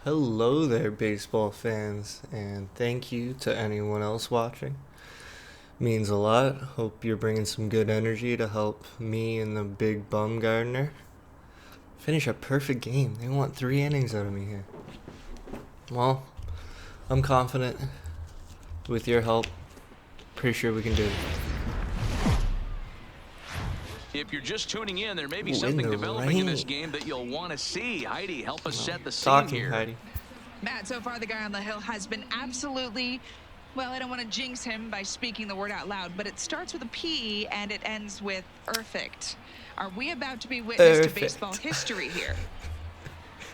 Hello there, baseball fans, and thank you to anyone else watching. Means a lot. Hope you're bringing some good energy to help me and the big bum gardener finish a perfect game. They want 3 innings out of me here. Well, I'm confident. With your help, pretty sure we can do it. If you're just tuning in, there may be something developing in this game that you'll want to see. Heidi, help us set the scene here. Heidi. Matt, so far the guy on the hill has been absolutely, well, I don't want to jinx him by speaking the word out loud, but it starts with a P and it ends with perfect. Are we about to be witness to baseball history here?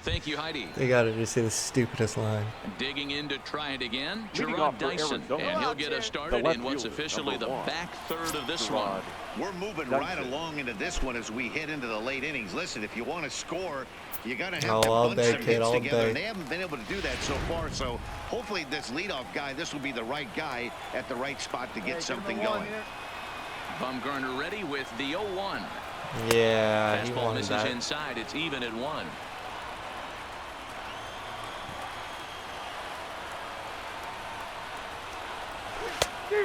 Thank you, Heidi. They gotta just say the stupidest line. Digging in to try it again, Gerard Dyson, and he'll get us started in what's officially the back third of this one. We're moving right along into this one as we head into the late innings. Listen, if you want to score, you got to have to bunch some hits together. And they haven't been able to do that so far, so hopefully this leadoff guy, this will be the right guy at the right spot to get something going. Bumgarner ready with the 0-1. Yeah, he fastball wanted misses that. inside. It's even at 1.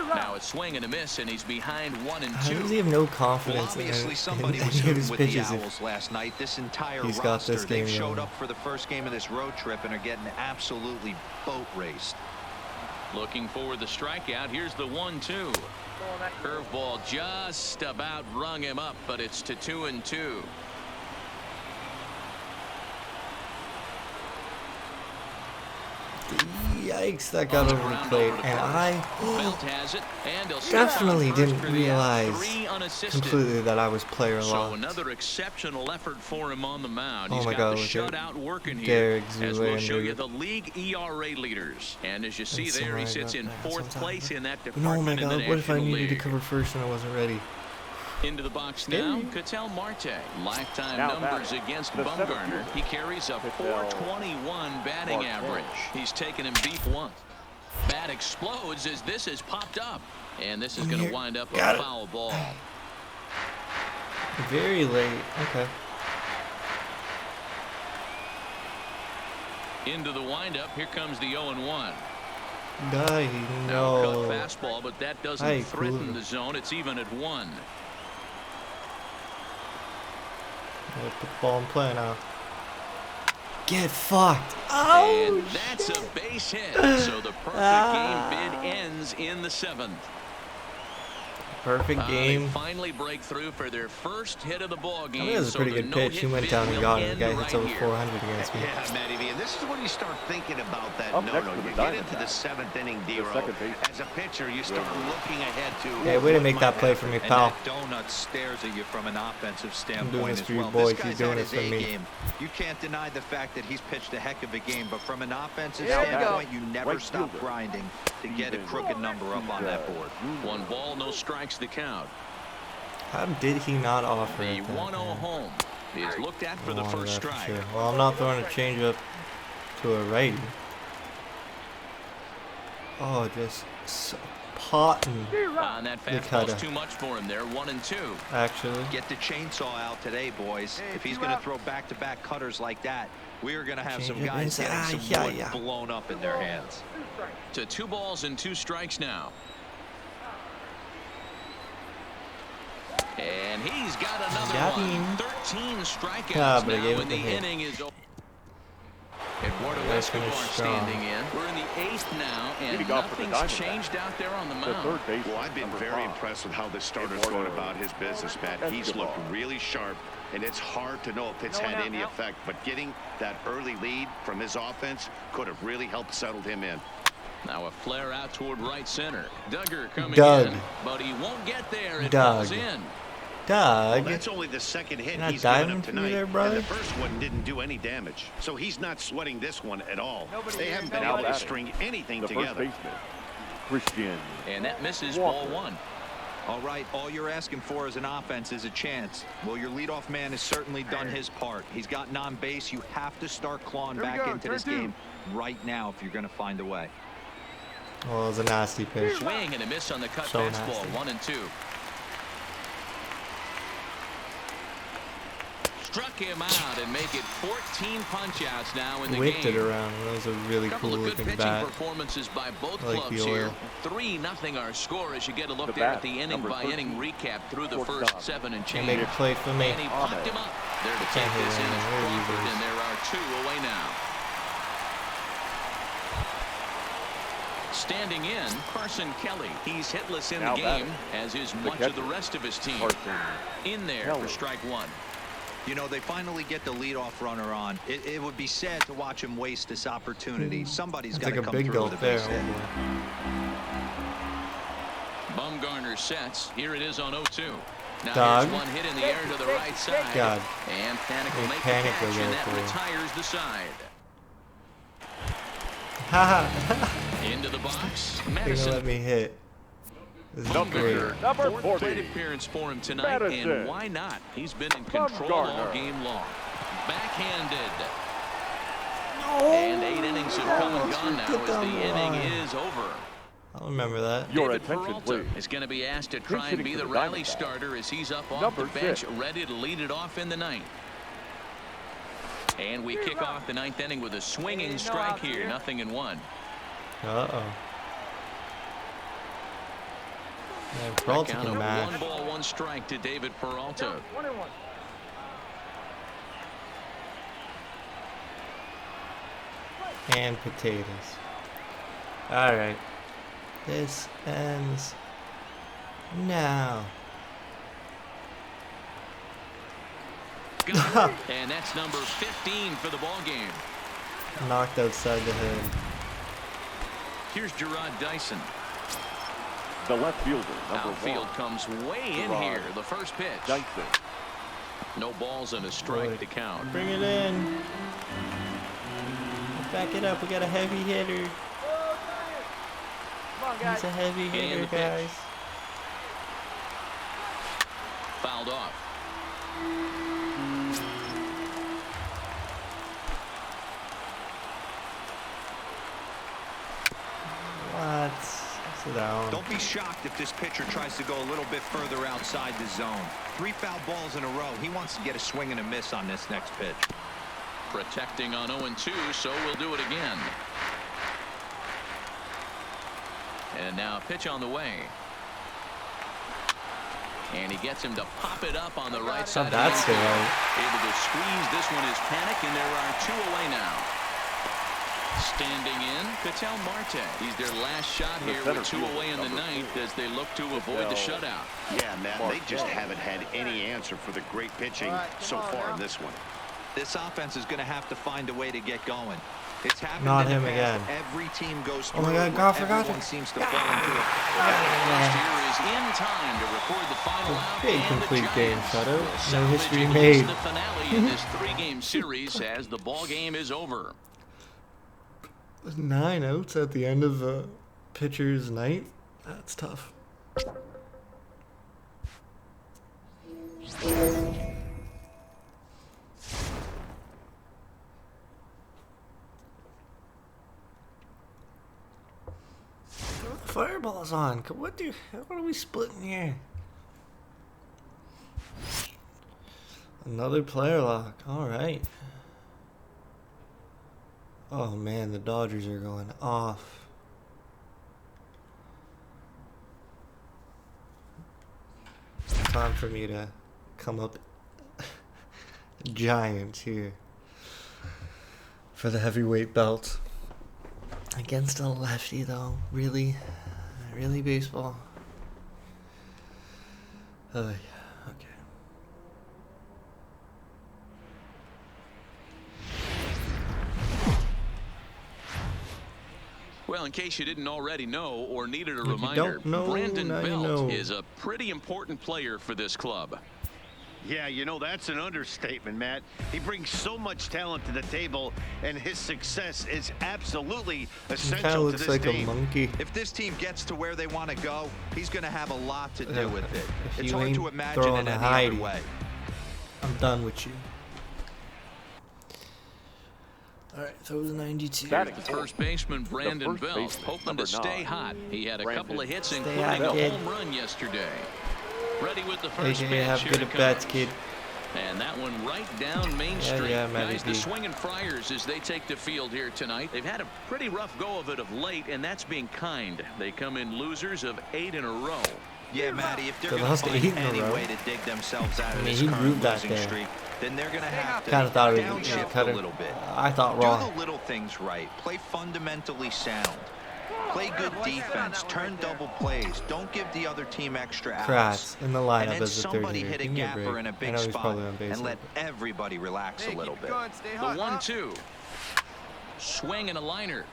Now a swing and a miss, and he's behind 1 and 2. How does he have no confidence Well, obviously in somebody any was of hooting his with the pitches? Owls last night. This entire He's got roster, this game they've showed wrong. up for the first game of this road trip and are getting absolutely boat raced. Looking for the strikeout. Here's the 1-2. Curveball just about rung him up, but it's to 2 and 2. Yikes, that got over the plate, and I Belt has it, and he'll definitely didn't for the out. realize 3 unassisted. completely that I was player So locked. another exceptional effort for him on the mound. Oh He's my got God, the look at shutout working here. Derek As we'll show you Zoolander. the league ERA leaders. And as you see That's there, he so sits in right, 4th that's place in that No, department oh my in the God, what if I National needed to League. cover first and I wasn't ready? Into the box now, Ketel Marte. Lifetime numbers against Bumgarner. He carries a .421 batting average. He's taken him deep once. Bat explodes as this is popped up. And this is going to wind up a foul ball. Very late. Okay. Into the windup. Here comes the 0-1. Die, Now no. cut fastball, but that doesn't Hey, threaten cool. the zone. It's even at 1. Put the ball in play now. Get fucked. Oh, And that's a base hit. So the perfect game bid ends in the 7th. Perfect game. They finally break through for their first hit of the ball game. I think it was a pretty good pitch. He went down and got it. The guy hits over 400 against me. Yeah, Matty V, and this is when you start thinking about that. Up No, next no, to the you get Diamondbacks. into the 7th inning, D-Row. As a pitcher, you start looking ahead to. Hey, way to what make might that play happen. for me, And pal. that donut stares at you from an offensive this standpoint for as you, well. boy. This Keep guy's doing at it his for A me. game. You can't deny the fact that he's pitched a heck of a game, but from an offensive Yeah, standpoint, you never right stop fielder. grinding to get a crooked number up on that board. 1 ball, no strikes the count. How did he not offer The it? that 1-0 time? home is looked at for the I wanted first that for strike. sure. Well, I'm not throwing a changeup to a righty. Oh, just so potting. And that They fastball's kinda- too much for him there. 1 and 2. Actually, Get the chainsaw out today, boys. If he's going to throw back-to-back cutters like that, we are going to have some Change it guys inside. getting some Yeah, wood yeah. blown up in their hands. To 2 balls and 2 strikes now. And he's got another Got one. him. 13 strikeouts Ah, but I now, gave it and the the hit. inning is over. Eduardo That's Escobar finished strong. standing in. We're in the 8th now, and Leading off for the nothing's Diamondbacks. changed out there on the The mound. third base. Well, I've been very impressed with how this starter's going about his business, Matt. He's looked really sharp, and it's hard to know if it's had any effect. But getting that early lead from his offense could have really helped settle him in. Now a flare out toward right center. Duggar coming Doug. in, but he won't get there. It Doug. falls in. Doug. Well, that's only the second hit Not he's given diving up for you tonight, there, brother? and the first one didn't do any damage. So he's not sweating this one at all. They haven't been Now able to batting. string anything The first together. baseman, Christian. And that misses Walker. ball 1. All right, all you're asking for as an offense is a chance. Well, your leadoff man has certainly done his part. He's gotten on base. You have to start clawing back into this game right now if you're going to find a way. Well, it was a nasty pitch. Swing and a miss on the cut So fastball. nasty. 1 and 2. struck him out and make it 14 punch-outs now in the Whipped game. it around. That was a really cool looking bat. Performances by both like clubs here. 3-0 our score as you get a look there at the inning-by-inning recap through the first 7 and change. Make a play for me. And he popped him up. There to take this in is Crawford, and there are 2 away now. Standing in, Carson Kelly. He's hitless in the game, as is much of the rest of his team. In there for strike 1. You know, they finally get the leadoff runner on. It would be sad to watch him waste this opportunity. Somebody's got to come through with a base hit. Bumgarner sets. Here it is on 0-2. Now Dog. here's one hit in the air to the right side. God. And Panic will make the catch, and that retires the side. Into the box. Madison. Let me hit. This is great. Number 4th 40. plate appearance for him tonight, Madison. and why not? He's been in control all game long. Backhanded. And 8 innings have come and gone now as the inning is over. I'll remember that. Your David attention, Peralta please. is going to be asked to try and be the Pitching rally for the starter as he's up off Number the bench, 6. ready to lead it off in the 9th. And we kick off the 9th inning with a swinging strike here, 0-1. Uh-oh. Man, Peralta Count can of mash. 1 ball, 1 strike to David Peralta. And potatoes. Alright. This ends now. And that's number 15 for the ball game. Knocked outside the head. Here's Gerard Dyson. The left fielder, number Outfield 1. comes way in Gerard here. The first pitch. Dyson. No balls and a strike Boy. to count. Bring it in. Back it up. We got a heavy hitter. He's a heavy hitter, the pitch. guys. Fouled off. What? Sit down. Don't be shocked if this pitcher tries to go a little bit further outside the zone. 3 foul balls in a row. He wants to get a swing and a miss on this next pitch. Protecting on 0-2, so we'll do it again. And now a pitch on the way. And he gets him to pop it up on the right side. That's of the right. infield. Able to squeeze this one is Panic, and there are 2 away now. Standing in, Ketel Marte. He's their last shot here with 2 away in the 9th as they look to avoid the shutout. Yeah, Matt, they just haven't had any answer for the great pitching so far in this one. This offense is going to have to find a way to get going. It's happened Not in the him past. again. Every team goes Oh my through God, it, Goff, I got everyone it. seems to fall into it. Last year is in time to record the final out. Big and complete the game Giants shutout. will No salvage history at least made. the finale in this 3-game series as the ball game is over. 9 outs at the end of the pitcher's night. That's tough. Fireball's on. What are we splitting here? Another player lock. All right. Oh man, the Dodgers are going off. Time for me to come up giant here for the heavyweight belt. Against a lefty though. Really, baseball. Oh yeah, okay. Well, in case you didn't already know or needed a If you reminder, don't know, Brandon now you Belt know. is a pretty important player for this club. Yeah, you know, that's an understatement, Matt. He brings so much talent to the table, and his success is absolutely He kind of essential to looks this like team. a monkey. If this team gets to where they want to go, he's going to have a lot to do with it. If It's you hard ain't to imagine throwing it a any other hidey, way. I'm done with you. Alright, throws 92. Batting The first baseman, Brandon first Belt, baseman, hoping number to stay 9, hot. He had a couple of hits, Stay including hot, a kid. home run yesterday. Ready with the first AJ, pitch. have Here good it at bats, comes. kid. And that one right down Main Street. Guys, the D. swinging Friars as they take the field here tonight. They've had a pretty rough go of it of late, and that's being kind. They come in losers of 8 in a row. Yeah, Matty, if they're going to find any way to dig themselves out of this current losing streak, then they're going to have to downshift a little bit. I thought wrong. Do the little things right. Play fundamentally sound. Play good defense. Turn double plays. Don't give the other team extra outs. Kratz in the lineup and then as a third somebody year. hit a Give me a gapper break. in a I big know he's spot probably on base and let everybody relax a little bit. The 1-2. Swing and a liner.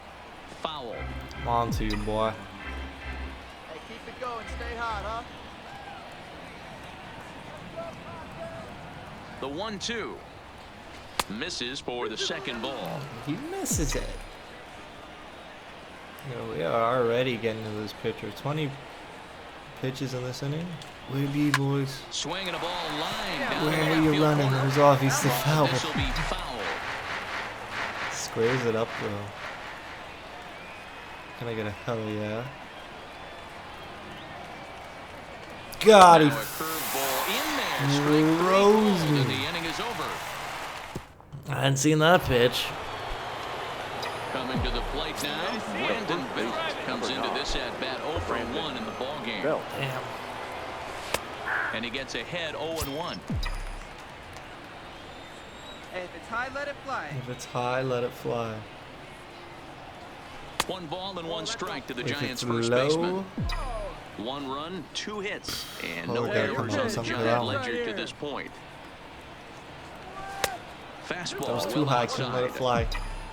Foul. I'm on to you, boy. Hey, keep it going. Stay hot, huh? The 1-2. Misses for the second ball. He misses it. You know, we are already getting to this pitcher. 20 pitches in this inning. Where be, boys? Swinging a ball line down Where the are left you field running? corner. It was obviously foul. This will be foul. Squares it up, though. Can I get a hell yeah? God, he Now a curveball in there. Strike 3 froze called, me. and the inning is over. I hadn't seen that pitch. Coming to the plate now, Brandon Belt comes into this at bat 0 for 1 in the ball game. Damn. And he gets ahead 0-1. Hey, if it's high, let it fly. If it's high, let it fly. 1 ball and 1 strike to the If Giants' it's first low, baseman. 1 run, 2 hits, and no we gotta errors come on up the with something for Giant that one. ledger to this point. Fastball. that was too high. Couldn't let it fly.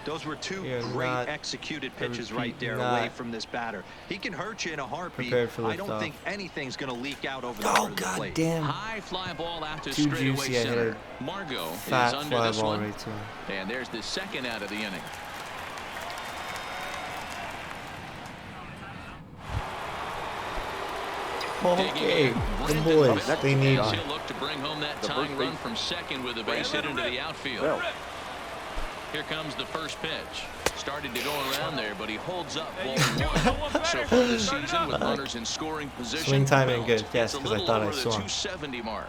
Those were 2 You're great not- executed pitches repeat, right there not away from this batter. He can hurt you in a heartbeat. prepared for I don't liftoff. think anything's going to leak out over the Oh, front of the god plate. damn. High fly ball out to Too straightaway juicy. I hit center. a Margot fat is under fly this ball one. right to him. And there's the second out of the inning. Okay, the boys, they need He'll it. look to bring home that tying run from second with a base hit into the outfield. Here comes the first pitch. Started to go around there, but he holds up ball 1. So far this season with runners in scoring position. Swing timing Belt good, yes, gets a because I little thought I over the saw him. 270 mark.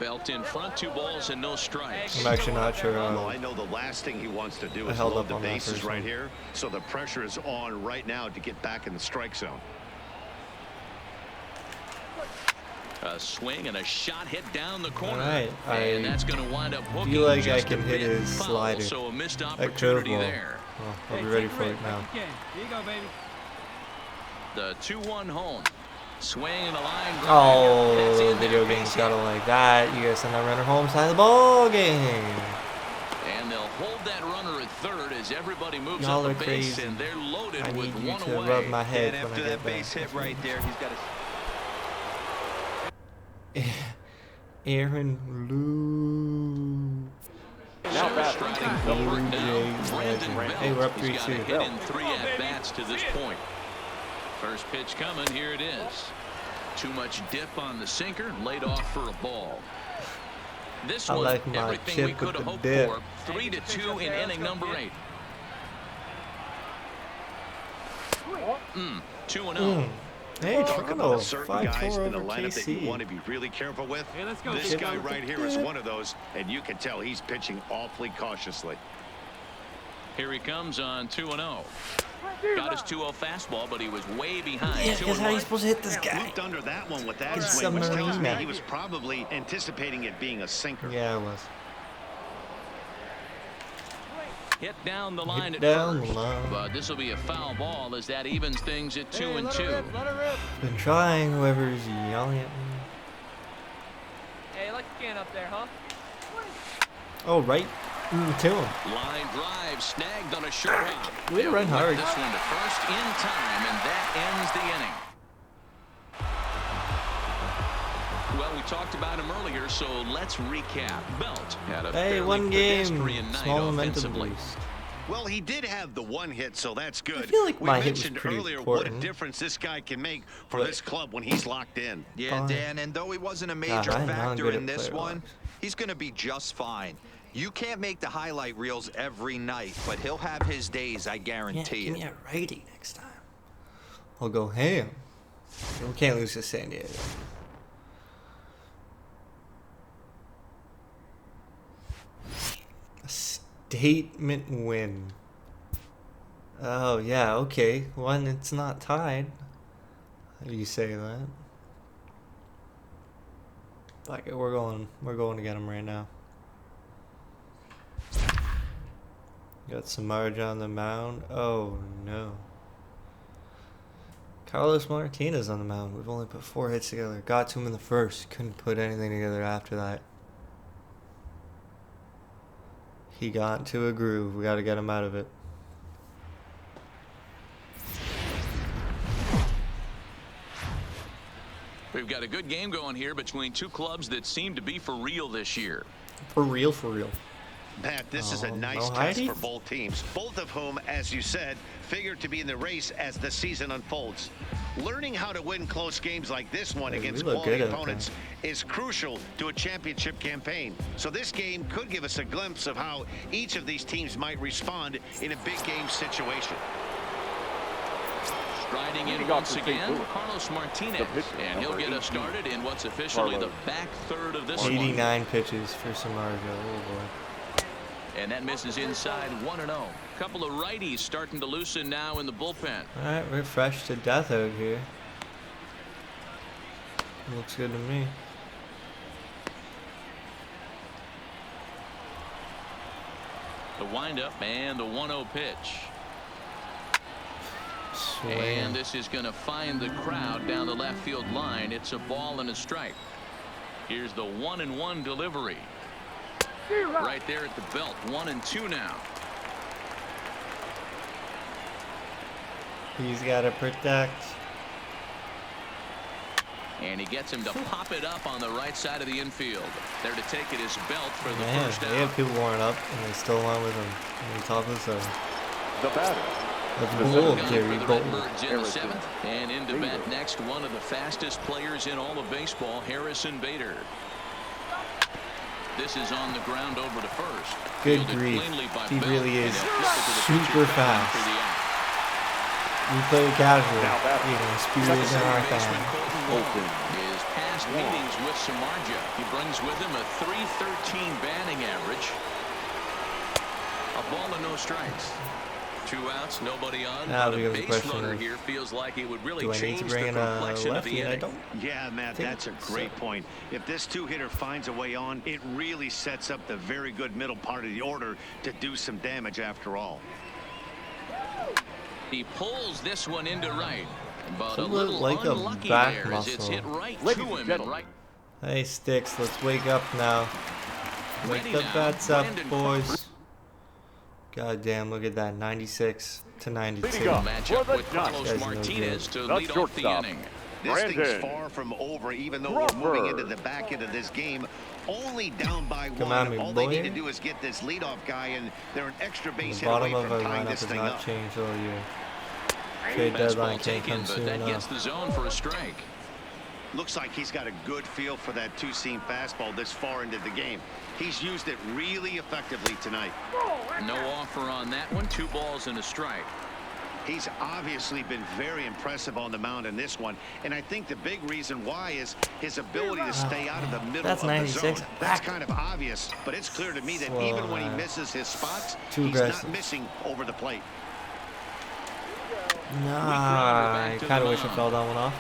Belt in front, 2 balls and no strikes. I'm actually not sure. Well, I know the last thing he wants to do I is held load up the on that bases first right one. here. So the pressure is on right now to get back in the strike zone. A swing and a shot hit down the corner. Alright, and that's going to wind up hooking feel like I just can a hit bit his foul, slider. so a missed That opportunity curveball. there. Oh, I'll be ready for it now. Here you go, baby. The 2-1 home. Swing and a line drive. That's Oh, in video there, games base got it hit. like that. You guys send that runner home, side of the ball game. And they'll hold that runner at third as everybody moves Y'all up are the base, crazy. and they're loaded I with need you 1 to away. rub my head And when after I get that base back. hit right there, he's got to... Aaron Lou. Now back. Striking Blue forward now, Jays Brandon legend. Belt. Hey, we're up He's got a 3-2. hit in 3 at-bats to this point. First pitch coming, here it is. Too much dip on the sinker, laid off for a ball. This I one, like my everything we chip could with have the hoped dip. for. 3-2 in inning number 8. 2-0. Hey, Talk about Toronto, certain guys 5-4 in the over lineup that you want KC. to be really careful with. Hey, let's go. This Kid. guy right here is one of those, and you can tell he's pitching awfully cautiously. Here he comes on 2-0. Got his 2-0 fastball, but he was way behind. Yeah, because how are you 2-1. supposed to hit this guy? Looped under that one with that It's swing, which tells submarine me man. he was probably anticipating it being a sinker. Yeah, it was. Hit down the line Hit at down the first. line. But this will be a foul ball as that evens things at 2-2. Hey, let her rip, let her rip. Been trying, whoever's yelling at me. Hey, like a can up there, huh? Oh, right to him. Line drive snagged on a short hop. Way to run hard. This one to first in time, and that ends the inning. Well, we talked about him earlier, so let's recap. Belt had a Hey, fairly one game. pedestrian night Small momentum offensively. boost. Well, he did have the one hit, so that's good. I feel like we my hit was mentioned pretty earlier what a important. difference this guy can make for But- this club when he's locked in. Yeah, Fine. Dan, and though he wasn't a major I'm not factor good in at this player one, locks. he's going to be just fine. You can't make the highlight reels every night, but he'll have his days, I Yeah, guarantee give me it. a righty next time. I'll go ham. We can't lose to San Diego. statement win. Oh, yeah, okay. When it's not tied. How do you say that? Fuck it, we're going to get him right now. Got Samardzija on the mound. Oh, no. Carlos Martinez on the mound. We've only put 4 hits together. Got to him in the first. Couldn't put anything together after that. He got into a groove. We got to get him out of it. We've got a good game going here between two clubs that seem to be for real this year. For real, for real. Matt, this is a nice test for both teams, both of whom, as you said, figure to be in the race as the season unfolds. Learning how to win close games like this one against quality opponents is crucial to a championship campaign. So this game could give us a glimpse of how each of these teams might respond in a big game situation. Striding in once again, Carlos Martinez, and he'll get us started in what's officially the back third of this 89 pitches for Samardzija. Oh boy. And that misses inside 1-0. Couple of righties starting to loosen now in the bullpen. All right, we're fresh to death out here. Looks good to me. The windup and the 1-0 pitch. Swing. And this is going to find the crowd down the left field line. It's a ball and a strike. Here's the 1-1 delivery. Right there at the belt. 1-2 now. He's got to protect. And he gets him to pop it up on the right side of the infield. There to take it is Belt for the first out. They have people warming up, and they still went with him. On top of the seventh. The batter. That's cool, Jerry Bolton. In the seventh, and into bat next, one of the fastest players in all of baseball, Harrison Bader. This is on the ground over to first. Good grief. He really is super fast. We play casual. Speed is in our thing. His past meetings with Samardzija, he brings with him a .313 batting average. A ball and no strikes. 2 outs, nobody on. Now but a base runner here feels like it would really change the complexion of the inning. Yeah, Matt, that's a great point. If this two-hitter finds a way on, it really sets up the very good middle part of the order to do some damage after all. He pulls this one into right, but a a little like unlucky a back there as it's hit right to him and right. Hey, Sticks, let's wake up now. Wake the bats up, boys. God damn, look at that. 96 to 92. Matchup with Carlos Martinez to lead off the inning. This thing's far from over, even though we're moving into the back end of this game. Only down by one. All they need to do is get this leadoff guy, and they're an extra base hit away from tying this thing up. Changed all year. Trade deadline can't come but soon that enough. gets the zone for a strike. Looks like he's got a good feel for that two-seam fastball this far into the game. He's used it really effectively tonight. No offer on that one. 2 balls and a strike. He's obviously been very impressive on the mound in this one, and I think the big reason why is his ability to stay out of the middle of the zone. That's kind of obvious, but it's clear to me that even when he misses his spots, he's not missing over the plate. Nah, I kind of wish I fell that one off.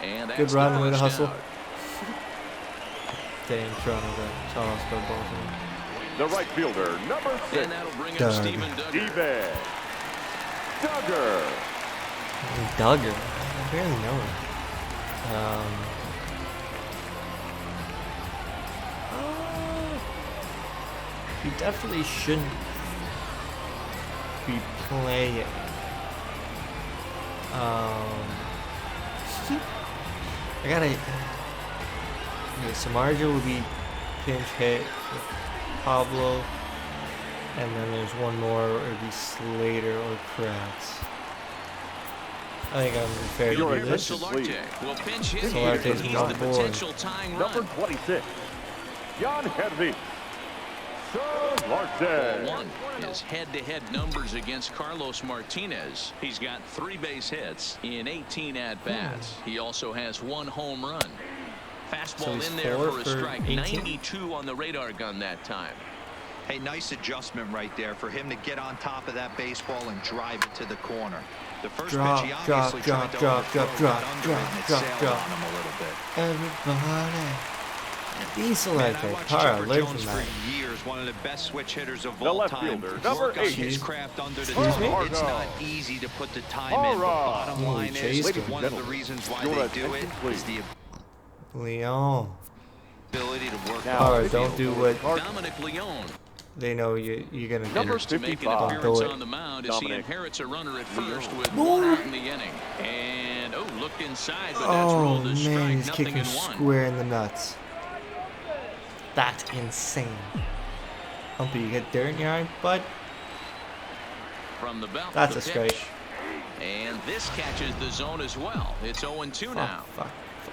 And good run, way to hustle. Damn, Toronto got ball. The right fielder, number 6. And that'll bring up Steven Duggar. Duggar? I barely know him. He definitely shouldn't be playing. I gotta. Samardzija will be pinch hit for Pablo, and then there's one more. It'll be Slater or Kratz. I think I'm fair to do this. Solarte's not bored. Number 26, Jan Hedvig. Ball 1 is head-to-head numbers against Carlos Martinez. He's got 3 base hits in 18 at-bats. He also has 1 home run. Fastball in there for a strike. 92 on the radar gun that time. Hey, nice adjustment right there for him to get on top of that baseball and drive it to the corner. The first pitch, he obviously tried to overthrow, got under it, and it sailed on him a little bit. Everybody. Diesel right there. Tara, learn from that. For years, one of the best switch hitters of The all left time. fielder, number Work on 8. his craft under the Excuse me? It's not easy to put the time in, but bottom line is, one of the reasons why they do it is the Leon. ability to work. Tara, don't do what Dominic Leone. they know you're gonna do. Number To make an 55. appearance Do it. on the mound as he Dominic inherits a runner at first Leone. with 1 out in the inning. And, oh, looked inside, but that's Oh rolled a strike, man, he's nothing kicking in 1. square in the nuts. That's insane. Humpy, you get dirt in your eye, bud? From the belt, That's the a strike. pitch. And this catches the zone as well. It's 0-2 now. Fuck.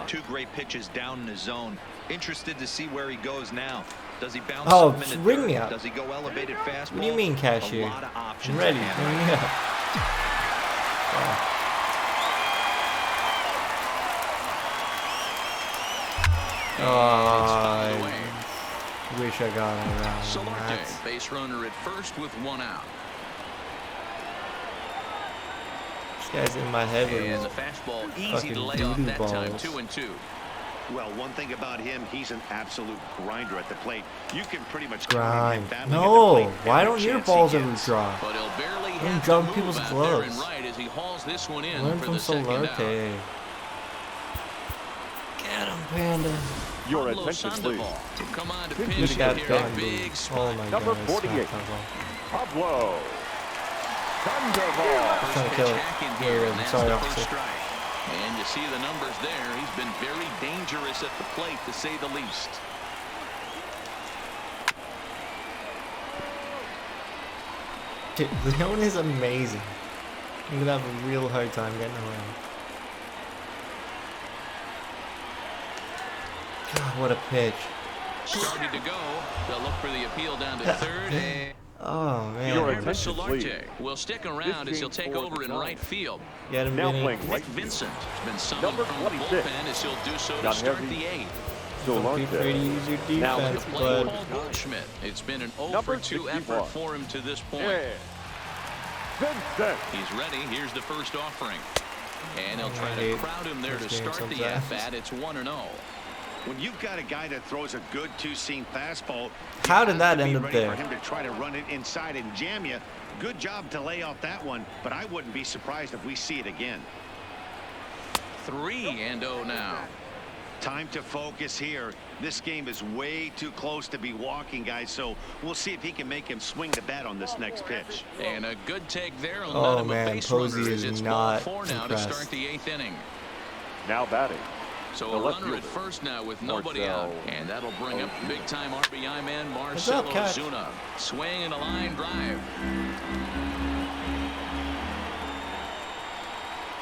Two great pitches down in the zone. Interested to see where he goes now. Does he bounce Oh, something in the ring dirt? me up. Does he go elevated fastball? What do you mean, cashier? A lot of options. I'm ready. ahead. Bring me up. Oh, I wish I got it around. Solarte, base runner at first with 1 out. This guy's in my head with And the his fastball easy fucking to lay off doo-doo that time. balls. 2-2. Well, one thing about him, he's an absolute grinder at the plate. You can pretty much count on grind. him battling at the No, plate why every don't your chance he balls ever gets. draw? But he'll barely Let him have jump to people's move out there and gloves. right as he hauls this one in Learn for from the second out. Solarte. Get him, Panda. Your Pablo attention, please. Sandoval will come on to Look pinch Look at hit that here. A bamboo. big Oh spot. my Number god. 48. Pablo Sandoval. First Trying to pitch kill it. hack in Here, here, I'm and that's sorry, the officer. first strike. And you see the numbers there. He's been very dangerous at the plate, to say the least. Dude, Leon is amazing. I'm gonna have a real hard time getting around. God, what a pitch. Starting to go. They'll look for the appeal down to third. And Oh man. Your Here's attention, please. Solarte will stick around as he'll take over in right field. Get him, Now Vinny. playing Nick right. Vincent has been summoned Number from the 26. bullpen as he'll do so to John start Heavy. the 8th. Don't be afraid to Solarte. use your Now To defense, play bud. Paul Goldschmidt. It's been an Number 0-for-2 effort 61. for him to this point. Yeah. Vincent. He's ready. Here's the first offering. And he'll I try to hate crowd him there to this game start the sometimes. at-bat. It's 1-0. When you've got a guy that throws a good two-seam fastball, How you did have that to be end up ready there? For him to try to run it inside and jam you. Good job to lay off that one, but I wouldn't be surprised if we see it again. 3-0 now. Time to focus here. This game is way too close to be walking, guys, so we'll see if he can make him swing the bat on this next pitch. And a good take there on Oh, none of a man, base Posey runner is as it's not ball 4 now to impressed. start the 8th inning. Now batting. So The a left runner at fielder, first now with nobody Marcell out. And that'll bring up big-time RBI man What's up, Marcell Cat? Ozuna. Swing and a line drive.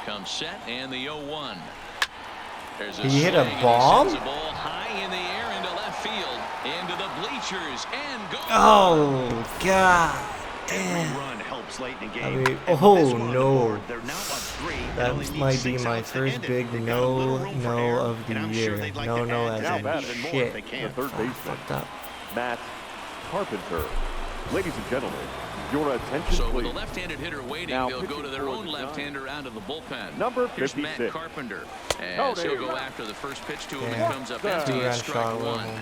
Comes set and the 0-1. There's a He hit a swing, and he bomb? sends the ball high in the air into left field, into the bleachers, and goal. Oh god. Every Damn. run helps late in the game. I mean, And with oh, this one on the no. board, they're now up 3 and That only need might be 6 my outs to first end it. big They've got a little room for error, of the and I'm year. sure they'd like No, to no, add as Now in batting. even more shit. if they The can. third baseman, Fucked up. Matt Carpenter. Ladies and gentlemen, your attention, So with please. a left-handed hitter waiting, Now they'll go pitching to their for own the left-hander out of the bullpen. Number Here's Matt 56. Carpenter. Oh, And he'll there. go after the first pitch to him Yeah. and comes up Yeah. empty. Two-run It's shot, strike little one. homer.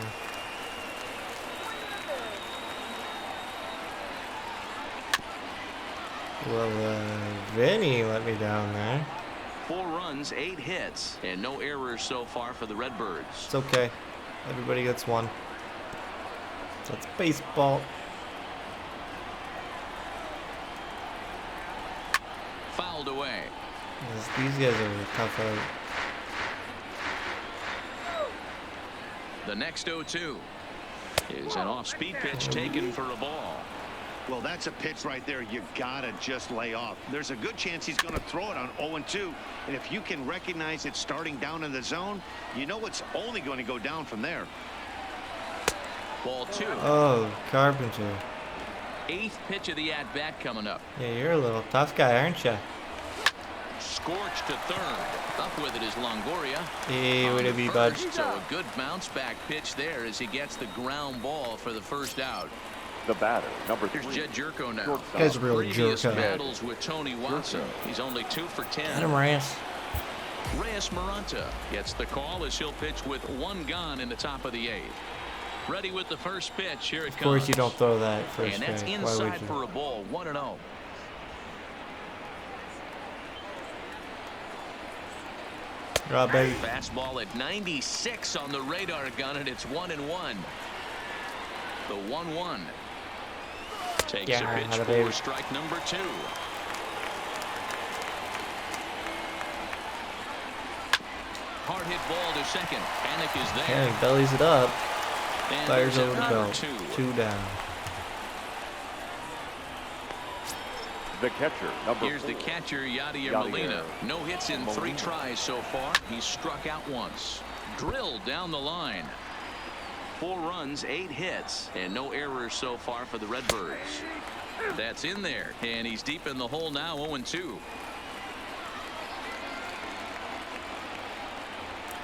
Well, Vinny let me down there. 4 runs, 8 hits, and no errors so far for the Redbirds. It's okay. Everybody gets one. That's baseball. Fouled away. These guys are tough out. The next 0-2 is an off-speed pitch taken for a ball. Well, that's a pitch right there you gotta just lay off. There's a good chance he's going to throw it on 0-2, and if you can recognize it starting down in the zone, you know it's only going to go down from there. Ball 2. Oh, Carpenter. 8th pitch of the at-bat coming up. Yeah, you're a little tough guy, aren't you? Scorched to third. Up with it is Longoria. Hey, On would to it be, bud? first, so a good bounce back pitch there as he gets the ground ball for the first out. The batter, number 3. Here's Jed Jerko now. Shortstop. Guy's a real Previous jerk. battles with Tony Watson. He's only 2 for 10. Get him, Reyes. Reyes Maranta gets the call as he'll pitch with 1 gone in the top of the 8th. Ready with the first pitch. Here it comes. Of course you don't throw that first And that's pitch. inside for a ball. 1-0. Right, baby. Fastball at 96 on the radar gun, and it's 1-1. The 1-1 takes a pitch for strike number 2. Hard hit ball to second. Panic is there. And he bellies it up. And Fires over the number belt. 2 down. The catcher, number 4. Here's the catcher, Yadier Molina. No hits in 3 tries so far. He's struck out once. Drilled down the line. 4 runs, 8 hits, and no errors so far for the Redbirds. That's in there, and he's deep in the hole now, 0-2.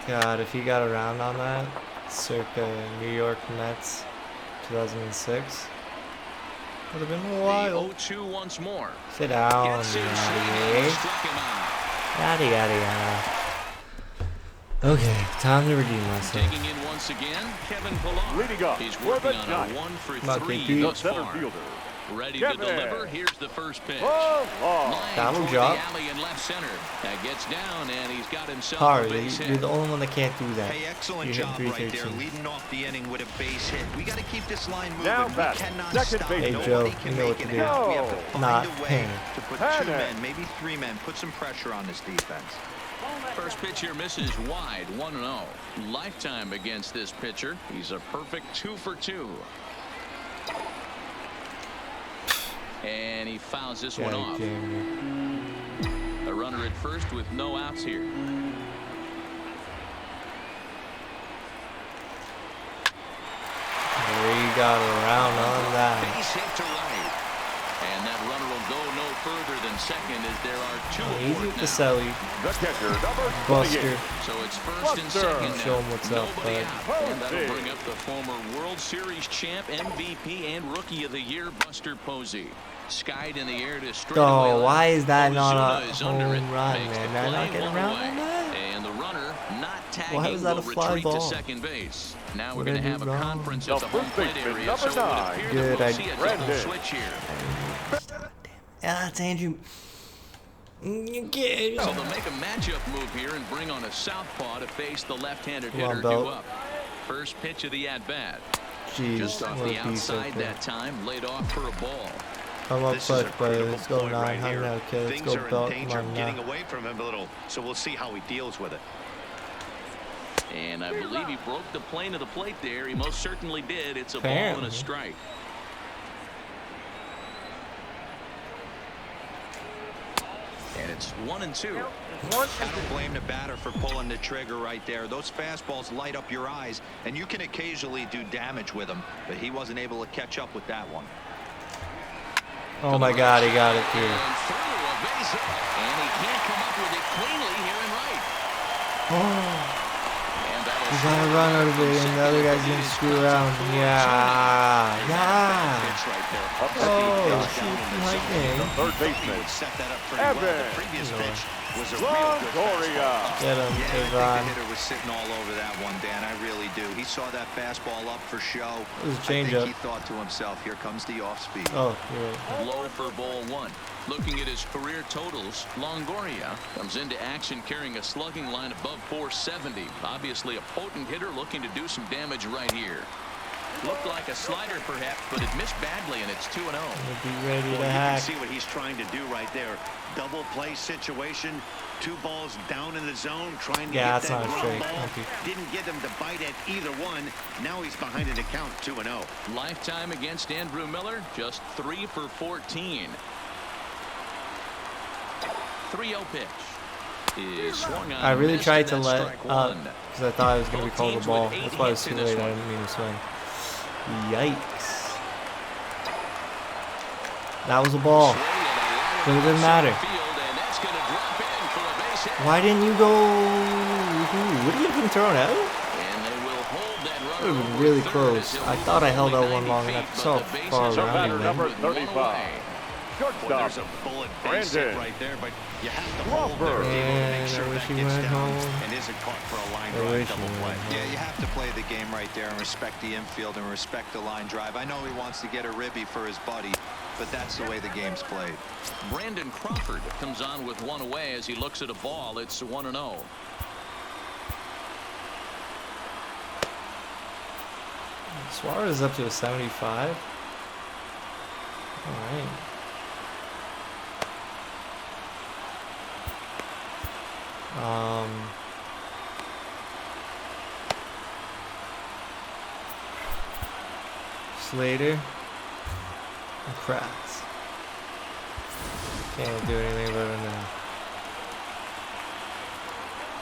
God, if he got around on that, circa New York Mets 2006, would have been wild. 0-2 once more. Sit down, Gets in, struck him out. yada yada yada. Okay, time to redeem myself. Digging in once again, Kevin Pillar. Leading up He's for working the on a Giants. 1 for Lucky 3 Pete. thus Center far. fielder. Ready Kevin. to deliver. Here's the first pitch. Ball. Line Double toward drop. the alley in left center. That gets down, and he's got himself Hard, a base you're hit. the only one that can't do that. Hey, excellent You hit job right there, 313. leading off the inning with a base hit. We got to keep this line moving. Now We back, cannot second stop. base. Hey, Nobody Joe, can you know make what to it do. happen. We have to find Not a way panic. to put Panic. 2 men, maybe 3 men, put some pressure on this defense. First pitch here misses wide, 1-0. Lifetime against this pitcher. He's a perfect 2 for 2. And he fouls this one off. A runner at first with no outs here. We got around on that. Base hit to right. And that runner will go no further than second as there are 2 Easy aboard with now. the celly. The catcher, number 28. Buster. So it's first and second now. Show him what's up, Nobody bud. out. And that'll bring up the former World Series champ, MVP, and Rookie of the Year, Buster Posey. Skied in the air to straight away Oh, left. why is that not Ozuna a is under home it, run, makes man? the They're not play getting one around away. on that? And the runner not tagging Why was that will a fly retreat ball? to second base. Now we're What going to did I have do a wrong? conference The at the home first plate baseman, area, number so it 9. appears Good, that we'll I- see a Brandon. double switch here. Yeah, it's Andrew. You get So they'll make a matchup move here and bring on a southpaw to face the left-handed Come on, hitter Belt. due up. First pitch of the at-bat. Jeez, Just off what the a piece of outside that time, laid off for a ball. I'm up This is a clutch, but critical let's go point 9. right Hang here. out, kid. Let's Things go are in Belt. danger Come of on getting now. away from him a little, so we'll see how he deals with it. And I believe he broke the plane of the plate there. He most certainly did. It's a ball Apparently. and a strike. And it's 1-2. I don't blame the batter for pulling the trigger right there. Those fastballs light up your eyes, and you can occasionally do damage with them, but he wasn't able to catch up with that one. Oh my God, he got it through. And through a base hit. And he can't come up with it cleanly here in right. Oh, And that'll you gotta run out of it, and the other guy's gonna screw around. Yeah, yeah. Pitch right there. Oh, shoot, lightning. Third baseman, Would set that up pretty well. Evan. The previous pitch was a real good fastball. Longoria. Get him, Yeah, I think the Avon. hitter was sitting all over that one, Dan. I really do. He saw that fastball up for show. It was a I think changeup. he thought to himself, here comes the off-speed. Oh, you're right. Low for ball 1. Looking at his career totals, Longoria comes into action carrying a slugging line above 470. Obviously a potent hitter looking to do some damage right here. Looked like a slider perhaps, but it missed badly, and it's 2-0. We'll be ready Well, to you can hack. see what he's trying to do right there. Double play situation. 2 balls down in the zone, trying to Yeah, get that's that not a ground straight. ball. Okay. Didn't get him to bite at either one. Now he's behind in the count, 2-0. Lifetime against Andrew Miller, just 3 for 14. 3-0 pitch is swung on. I really missed, tried to and that's let strike up one. because I thought it was going to be Both called a teams ball. with 8 That's why it was hits too in this late. I one. didn't mean to swing. Yikes. That was a ball. But it didn't matter. Why didn't you go? What are you even throwing out? And they will hold that runner That would have been really close. I thought I held out one long enough. So far around Batter it number went. 35. Shortstop. There's a bullet base hit Brandon. right there, but you have to hold there to Man, make sure I wish that he gets went down home. and isn't caught for a line I drive wish he double play. went home. Yeah, you have to play the game right there and respect the infield and respect the line drive. I know he wants to get a ribby for his buddy, but that's the way the game's played. Brandon Crawford comes on with one away as he looks at a ball. It's 1-0. Suarez up to a 75. All right. Slater and Kratz. Can't do anything about it now.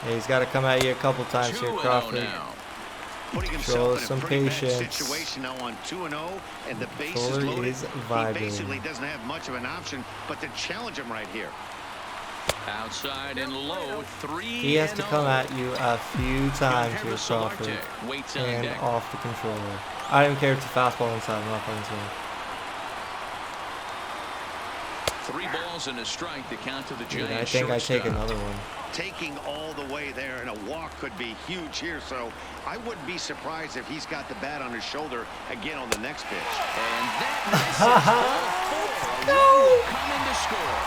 Yeah, he's got to come at you a couple times here, 2-0 Crawford. now. Putting Show himself us in some a pretty patience. bad situation now on 2-0, and the base is Fuller loaded. is He vibing. basically doesn't have much of an option but to challenge him right here. Outside and low, 3-0. He has to come at you a few times here, Crawford, waits on and deck. off the controller. I don't care if it's a fastball inside or not inside. 3 balls and a strike to count to the Dude, Giants. I think I take shortstop. another one. Taking all the way there, and a walk could be huge here, so I wouldn't be surprised if he's got the bat on his shoulder again on the next pitch. And that misses ball 4. No! Coming to score.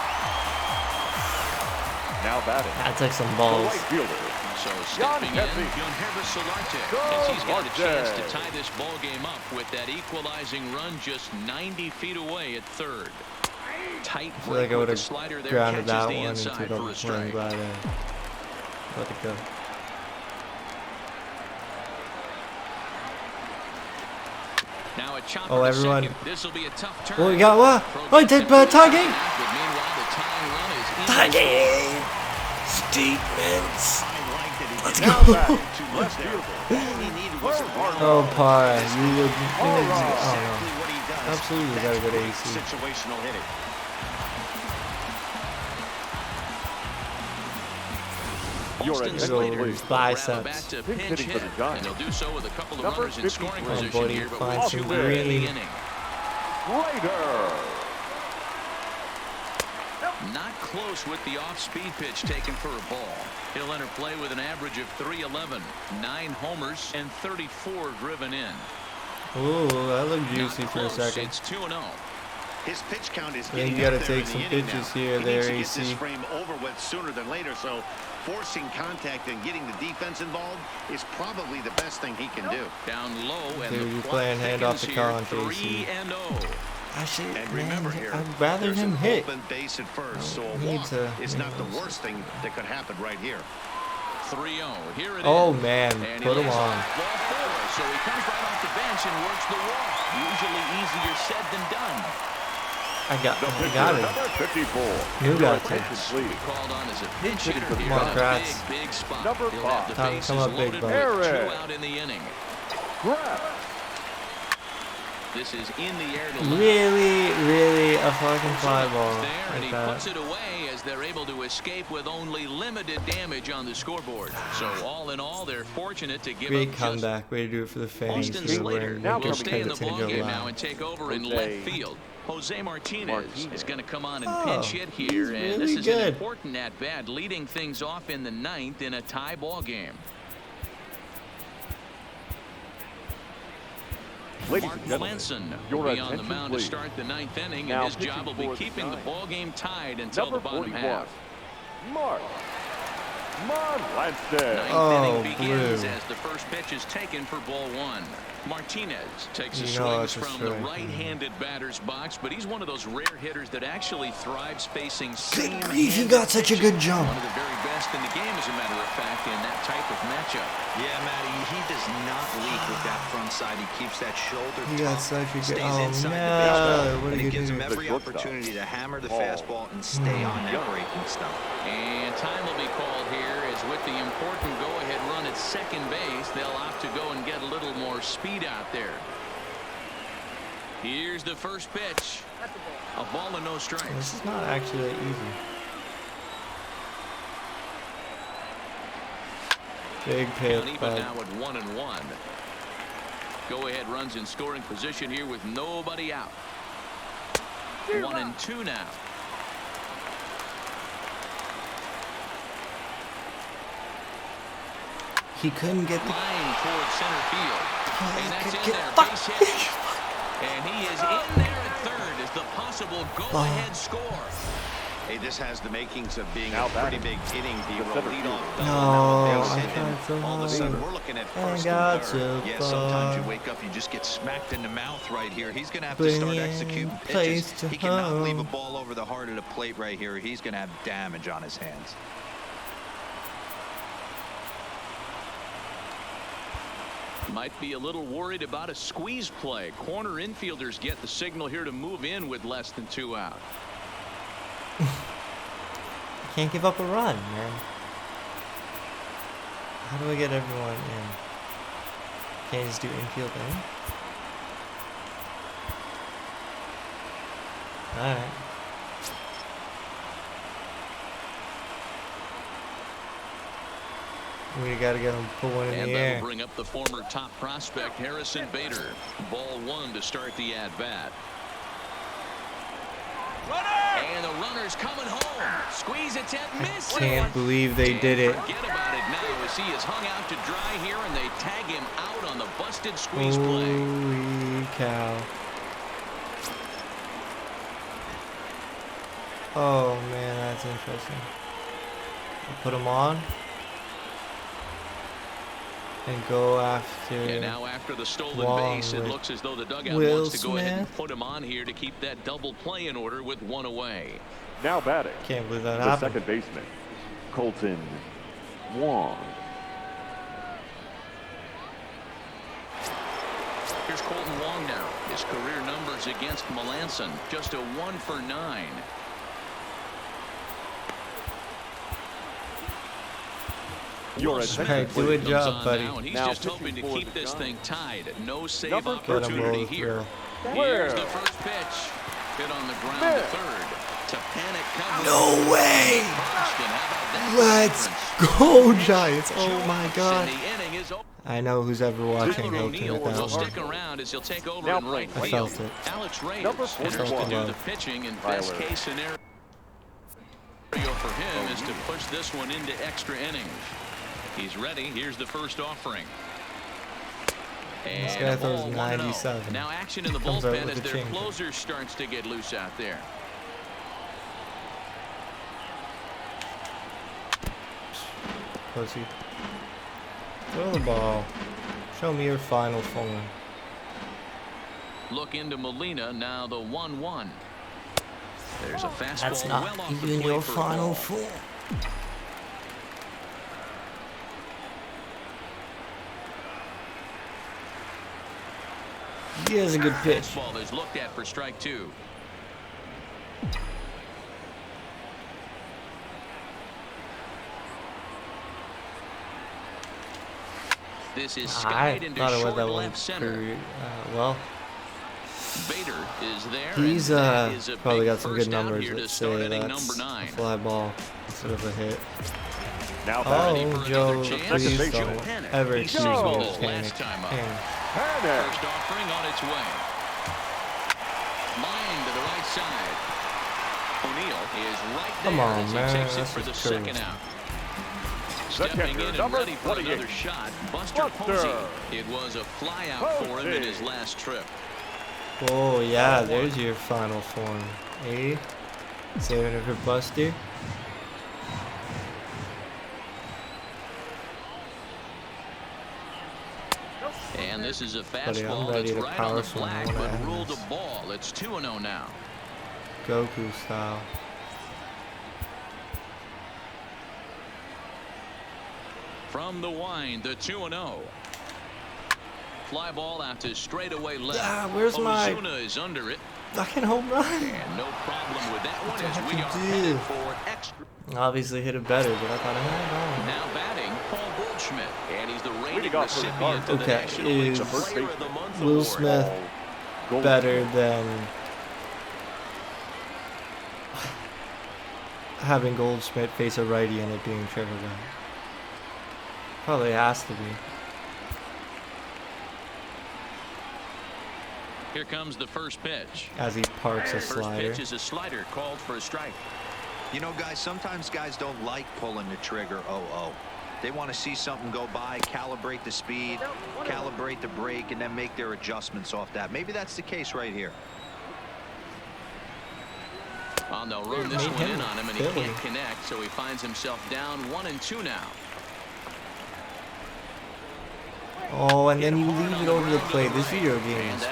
Now batting. That took some The balls. right fielder. So stepping in, Kessie. Untitled Solarte, as he's got a chance to tie this ball game up with that equalizing run just 90 feet away at third. Tight I feel like I break would with the have slider there, grounded catches that the one into inside the for a plane strike. by there. Let it go. Now a chopper Oh, to everyone. second. This will be a tough turn. Oh, we got what? Oh, he did tie game. But meanwhile, the tying run is in. Tie game. Statements. Let's Now go. batting. Too much there. All he needed was a run. Oh, Parr. You would. All Oh, right. Exactly what he does. Absolutely got a That's good great AC. situational hitting. You're Austin at Big Slater old will grab a bat biceps. to Pinch pinch hitting for hit, the Giants. and he'll do so with a couple of Number runners in scoring 53. position buddy, here, but find with some 2 away in the green. inning. Raider. Not close with the off-speed pitch taken for a ball. He'll enter play with an average of .311, 9 homers, and 34 driven in. Ooh, that looked juicy Not for a close. second. It's 2-0. His pitch count is I think getting you gotta up there take in some the inning pitches now. here, He there, needs to get this AC. frame over with sooner than later, so forcing contact and getting the defense involved is probably the best thing he can do. Down low, and Dude, the you're clock playing hand off thickens the here, con, JC. 3-0. Actually, And man, remember here, I'd rather there's him an hit. open base at first, so a Need walk to, is you not the know, worst thing that could happen right here. 3-0. Here it is. Oh, man, And put he him lays on. off ball 4, so he comes right off the bench and works the walk. Usually easier said than done. I got The pitcher, it. number 54. You Your got attention, this. please. Called on as a pinch hitting hitter for the here Come on, in a Kratz. big spot. Number He'll have 5. the Time to bases come up big, loaded buddy. with 2 Aaron. out in the inning. Grab. This is in the air to left. Really a fucking fly ball There, and like he that. puts it away as they're able to escape with only limited damage on the scoreboard. So all in all, they're fortunate to give Great up just comeback. Way to do it for the fans. Austin Good Slater win. Now will Good stay in the because it's ballgame allowed. now and take over in Jose left field. Jose Martinez is going to come on and Oh, pinch hit he's here, and this really is good. an important at-bat, leading things off in the 9th in a tie ball game. Ladies Mark and gentlemen, Melanson your will be on the attention, mound to please. start the 9th inning, Now and his pitching job will be for the keeping the Giants. ball game tied until Number the bottom 41. half. Mark. Lanston. Ninth Oh, inning begins blue. as the first pitch is taken for ball 1. Martinez takes the You know swings it's a from the strike. right-handed batter's box, but he's one of those rare hitters that actually thrives facing Good same grief, you got such a good jump. One of the very best in the game, as a matter of fact, in that type of matchup. Yeah, Matty, he does not leak with that front side. He keeps that shoulder He got tough, such a good. stays Oh inside the no! baseball, What and are it you gives him doing? every The shortstop. opportunity to hammer the Ball. fastball and stay on that breaking stuff. And time will be called here, as with the important go-ahead run at second base, they'll opt to go and get a little more speed out there. Here's the first pitch. A ball and no strikes. This is not actually that easy. Big pitch, Even bud. now at 1-1. Go-ahead runs in scoring position here with nobody out. 1-2 now. He couldn't get the line towards center field. And that's in there. Base hit. And he is in there at third as the possible go-ahead score. Hey, this has the makings of being a pretty big inning. No, all of a sudden we're looking at first and third. Yeah, sometimes you wake up, you just get smacked in the mouth right here. He's going to have to start executing pitches. He cannot leave a ball over the heart of the plate right here. He's going to have damage on his hands. Might be a little worried about a squeeze play. Corner infielders get the signal here to move in with less than 2 out. Can't give up a run, man. How do I get everyone in? Can't you just do infield in? Alright. We gotta get him put one in and the air. That'll bring up the former top prospect Harrison Bader. Ball 1 to start the at-bat. And the runner's coming home. Squeeze attempt, miss. I can't believe they did it. Forget about it now as he is hung out to dry here, and they tag him out on the busted squeeze play. Holy cow. Oh man, that's interesting. I'll put him on. And go after. And now after the stolen base, it looks as though the dugout wants to go ahead and put him on here to keep that double play in order with 1 away. Now batting. Can't believe that the happened. Second baseman, Colton Wong. Here's Colton Wong now. His career numbers against Melanson, just a 1 for 9. Hey, do a job, buddy. Now, and he's just hoping to keep this thing tied. No save opportunity here. Here's the first pitch. Hit on the ground to third. To panic cover. No way! Let's go, Giants! Oh my God! I know who's ever watching O'Neal will stick around as he'll take over in right I field. felt it. Alex Reyes enters to do the pitching, and best case scenario for him is to push this one into extra innings. He's ready. Here's the first offering. This guy throws 97. Now action in the bullpen as their closer starts to get loose out there. Pussy. Throw the ball. Show me your final form. Look into Molina. Now the 1-1. There's a fastball. That's not well off even the plate your for final ball. form. He has a good pitch. Fastball is looked at for strike 2. This is skied into short left center. Well, Bader is there. he's and probably got some good numbers here to that start say inning that's number 9. a fly ball instead of a hit. Now Oh, Joe, please base. don't ever accuse me of panic. Last time up. Panic. First offering on its way. Line to the right side. O'Neal is right there Come on, as he man, takes it that's for the just second out. Stepping in and ready for another shot, Buster Posey. It was a fly out for him in his last trip. Oh yeah, there's your final form. Eh? Saving it for Buster. And this is a Buddy, I'm fastball ready that's to right on power the swing flag, when but it ruled a ends. ball. It's 2-0 now. Goku style. From the wind, the 2-0. Fly ball out to straightaway left. Ah, where's my Ozuna is under it. fucking home run? And no problem with that one What as the we heck are you do? headed for extra. Obviously hit it better, but I thought I had it. Now batting, Paul Goldschmidt. And he's the reigning got for the recipient of the Okay, National League's is Player of the Month Will award. Smith better than having Goldschmidt face a righty and it being triple down? Probably has to be. Here comes the first pitch. As he parks a First slider. pitch is a slider called for a strike. You know, guys, sometimes guys don't like pulling the trigger 0-0. They want to see something go by, calibrate the speed, calibrate the brake, and then make their adjustments off that. Maybe that's the case right here. Oh, they'll run this one in on him, and he can't connect, so he finds himself down 1-2 now. Oh, and then you leave it over the plate. This video game is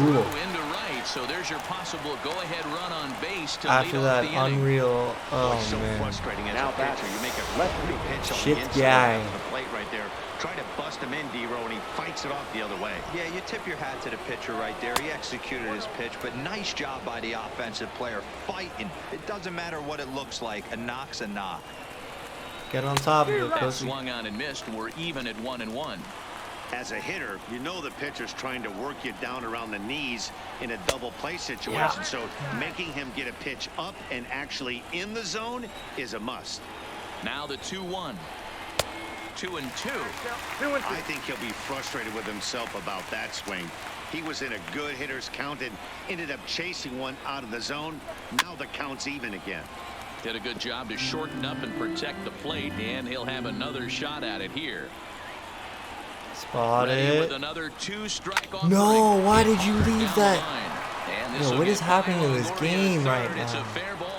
brutal. Into right, so there's your possible go-ahead run on base to After lead off that the inning. unreal, oh so man. frustrating as a pitcher. You make a lefty pitch on Shit the inside guy. of the plate right there. Try to bust him in, D-Row, and he fights it off the other way. Yeah, you tip your hat to the pitcher right there. He executed his pitch, but nice job by the offensive player fighting. It doesn't matter what it looks like. A knock's a knock. Get on top of it, That pussy. swung on and missed. We're even at 1-1. As a hitter, you know the pitcher's trying to work you down around the knees in a double play situation. So making him get a pitch up and actually in the zone is a must. Now the 2-1. 2-2. I think he'll be frustrated with himself about that swing. He was in a good hitter's count and ended up chasing one out of the zone. Now the count's even again. Did a good job to shorten up and protect the plate, and he'll have another shot at it here. Spot Ready with it. another 2-strike No, offering. why did you leave Down that? the line. And Yo, will what get is happening by in this Longoria game at right third. It's a now? fair ball.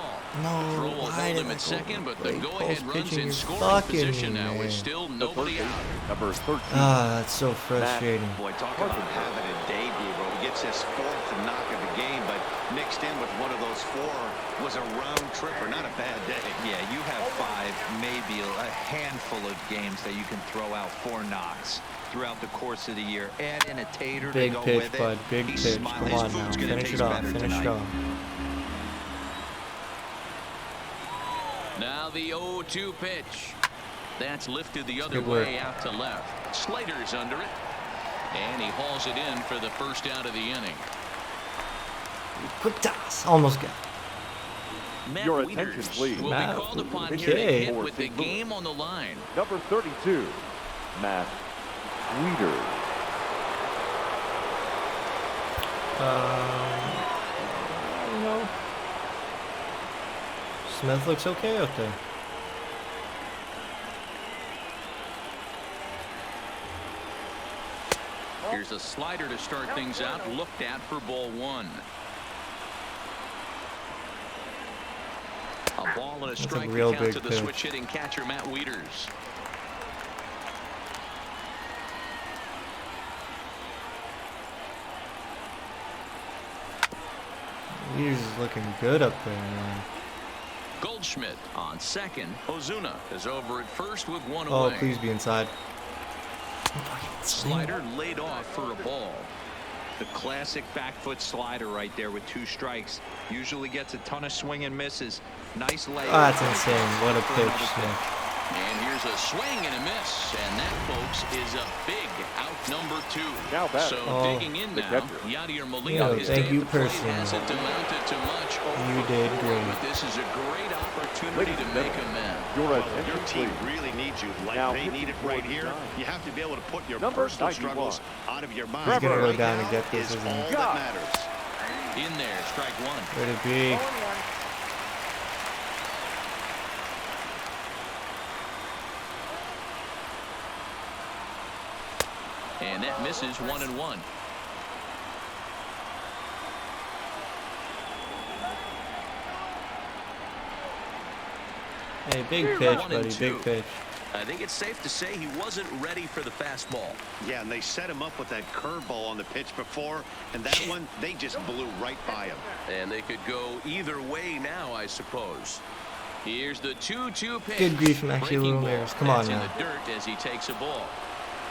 No, Throw will why hold did him I at second, but the play go-ahead post runs pitching? in You're scoring fucking position me, now man. with still The nobody first out. base, number 13. Ah, that's so frustrating. Boy, talk about having a day, D-Row. He gets his fourth knock of the game, but mixed in with one of those four was a round tripper. Not a bad day. Yeah, you have 5, maybe a handful of games that you can throw out 4 knocks throughout the course of the year. Add in a tater Big to go pitch, with it. bud. Big He's pitch. smiling. Come His on now. food's gonna Finish taste it off. better Finish it tonight. off. Now the 0-2 pitch. That's lifted the other Good work. way out to left. Slater's under it. And he hauls it in for the first out of the inning. Quick toss. Almost got it. Matt Your Wieters attention, please. will Matt, be called upon okay. here to hit For with the St. Louis. game on the line. Number 32, Matt Wieters. I don't know. Smith looks okay out there. Here's a slider to start things out. Looked at for ball 1. A ball and a strike real to count big to the pitch. switch hitting catcher Matt Wieters. He's looking good up there, man. Goldschmidt on second. Ozuna is over at first with one Oh, away. please be inside. Slider laid off for a ball. The classic back foot slider right there with 2 strikes. Usually gets a ton of swing and misses. Nice layup. Oh, that's insane. What a pitch, Smith. And here's a swing and a miss. And that, folks, is a big out number 2. Now back. So Oh. digging in The now, catcher. Yadier Molina. Yeah, His thank day you at the plate personally. hasn't amounted to much. You did great. But this is a great opportunity Ladies to and make gentlemen, amends. Your Your attention, team please. really needs you like Now, they need it right 54 here. design. You have to be able to put your Number personal 91. struggles out of your mind. He's gonna go Right down now and get this, is isn't he? all that matters. In there, strike 1. Where'd it be? And that misses 1-1. Hey, big pitch, 1-2. buddy. Big pitch. I think it's safe to say he wasn't ready for the fastball. Yeah, and they set him up with that curveball on the pitch before, and that one, they just blew right by him. And they could go either way now, I suppose. Here's the 2-2 pitch. Good grief, I'm actually a Breaking little ball. nervous. Come on That's now. in the dirt as he takes a ball.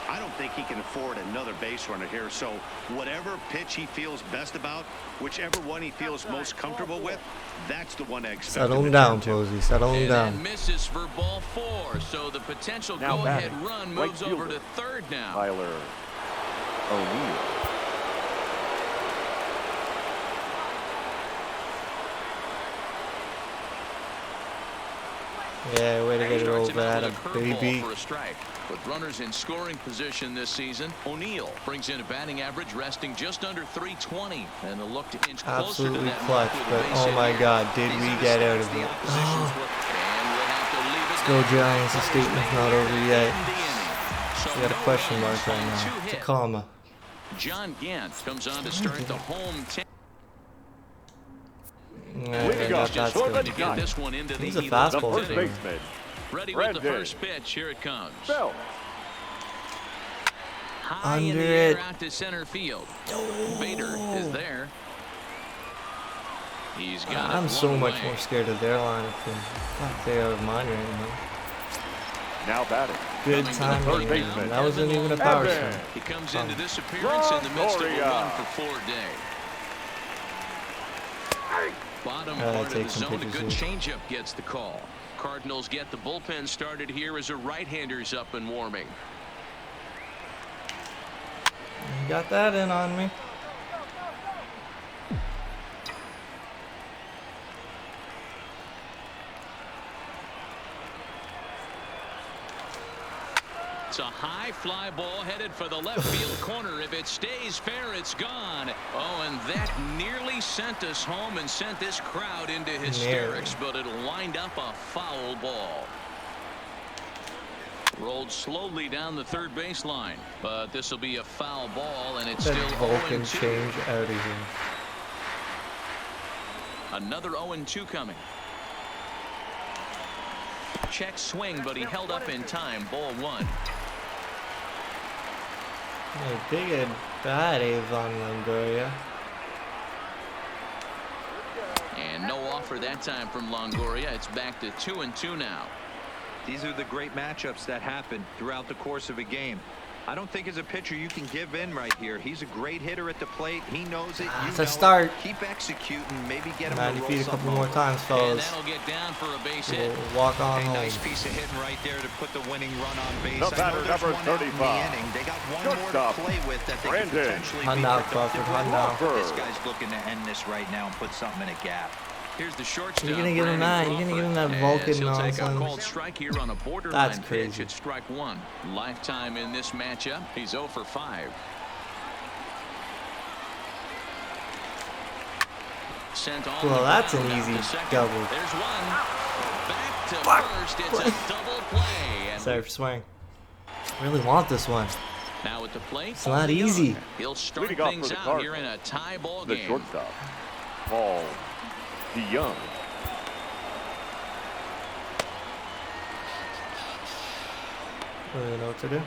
I don't think he can afford another base runner here, so whatever pitch he feels best about, whichever one he feels most comfortable with, that's the one I expect. Settle him him to down, turn to. Posey. Settle him And that down. misses for ball 4. So the potential Now go-ahead batting, run right moves over fielder, to third now. Tyler O'Neill. Yeah, way to get it over at him, baby. For a strike. With runners in scoring position this season, O'Neill brings in a batting average resting just under 320, and a look to inch closer Absolutely to that clutch, but oh my God, did we get out of it? Let's go Giants, the statement's not over yet. We got a question mark right now. It's a comma. John Gant comes on to start the home 10. That's good. This one into He's a the fastball. First baseman. Ready with the first pitch. Here it comes. Bell. High Under in the air it. out to center field. Bader is there. He's got I'm it so one much way. more scared of their lineup than they are of mine right now. Now batting. Good timing. That wasn't even a power swing. He comes into this appearance in the midst of a Longoria. 1-for-4 day. Bottom part of the zone, a good changeup gets the call. Cardinals get the bullpen started here as a right-hander's up and warming. You got that in on me. It's a high fly ball headed for the left field corner. If it stays fair, it's gone. Oh, and that nearly sent us home and sent this crowd into hysterics, but it'll wind up a foul ball. Rolled slowly down the third baseline, but this will be a foul ball, and it's That still Vulcan 0-2. change out of here. Another 0-2 coming. Check swing, but he held up in time. Ball one. Hey, big at bat on Longoria. And no offer that time from Longoria. It's back to 2-2 now. These are the great matchups that happen throughout the course of a game. I don't think as a pitcher you can give in right here. He's a great hitter at the plate. He knows it. It's a start. Keep executing. Maybe get him 90 to feet roll a couple something more over. times, And fellas. that'll get down for a base hit. We'll walk on A home. nice piece of hitting right there to put the winning run on base. The I know batter, there's number one out in the 35. inning. They got one Shortstop, more to play with that they could Brandon. potentially Hunt be out, productive Crawford, with. hunt out. This guy's looking to end this right now and put something in a gap. Here's the shortstop. You're gonna give him that. You're gonna give him that Vulcan As he'll take a called nonsense. strike here on a borderline That's pitch crazy. at strike one. Lifetime in this matchup. He's 0 for 5. Sent on Well, the that's ground an out easy to second. double. There's one. Back to Fuck. first. It's a double play. And Sorry for swearing. Really want this one. now at the plate. It's not easy. He'll start Leading off things for the out here in Cardinals, a tie ball The game. shortstop, Paul DeYoung. I don't really know what to do.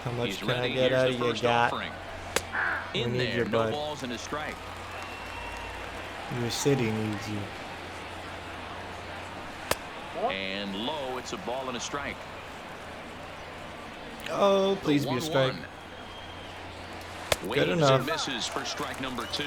How much He's can I ready. get Here's out the of you, first Gat? offering. We In need there, your no butt. balls and a strike. Your city needs you. And low, it's a ball and a strike. Oh, please be a strike. Waves enough. and misses for strike number 2.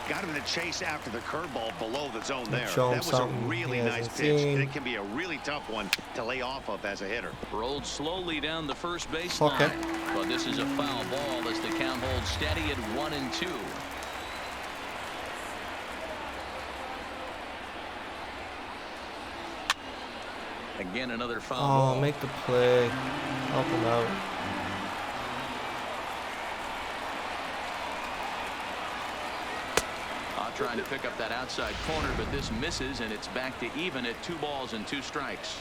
Got him to chase after the curveball below the zone there. Show him That was a something really he nice hasn't pitch. seen. It can be a really tough one to lay off of as a hitter. Rolled slowly down the first baseline. Okay. But this is a foul ball as the count holds steady at 1-2. Again, another foul Oh, ball. make the play. Help him out. Trying to pick up that outside corner, but this misses, and it's back to even at 2 balls and 2 strikes.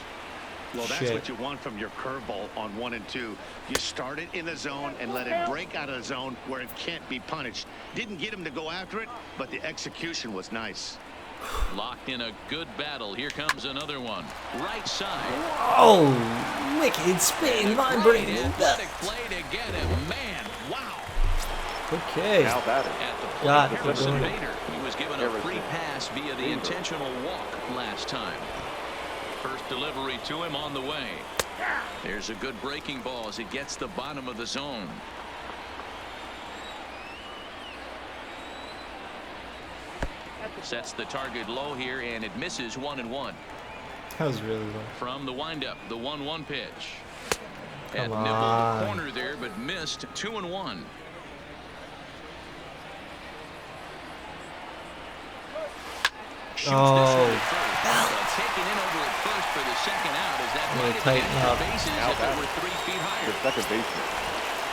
Well, that's Shit. what you want from your curveball on 1 and 2. You start it in the zone and let it break out of the zone where it can't be punished. Didn't get him to go after it, but the execution was nice. Locked in a good battle. Here comes another one. Right side. Oh, wicked spin, my Great brain. athletic play to get him. Man, wow. Okay. Now batting. At the God, plate, we're Harrison doing it. Bader. He was given a free pass via the intentional walk last time. First delivery to him on the way. There's a good breaking ball as it gets the bottom of the zone. Sets the target low here, and it misses 1-1. That was really low. From the windup, the 1-1 pitch. Come Nibbled on. the corner there, but missed 2-1. shoots this one at first. Taken in over at first for the second out as that might have hit the bases if it were 3 feet higher. The second baseman,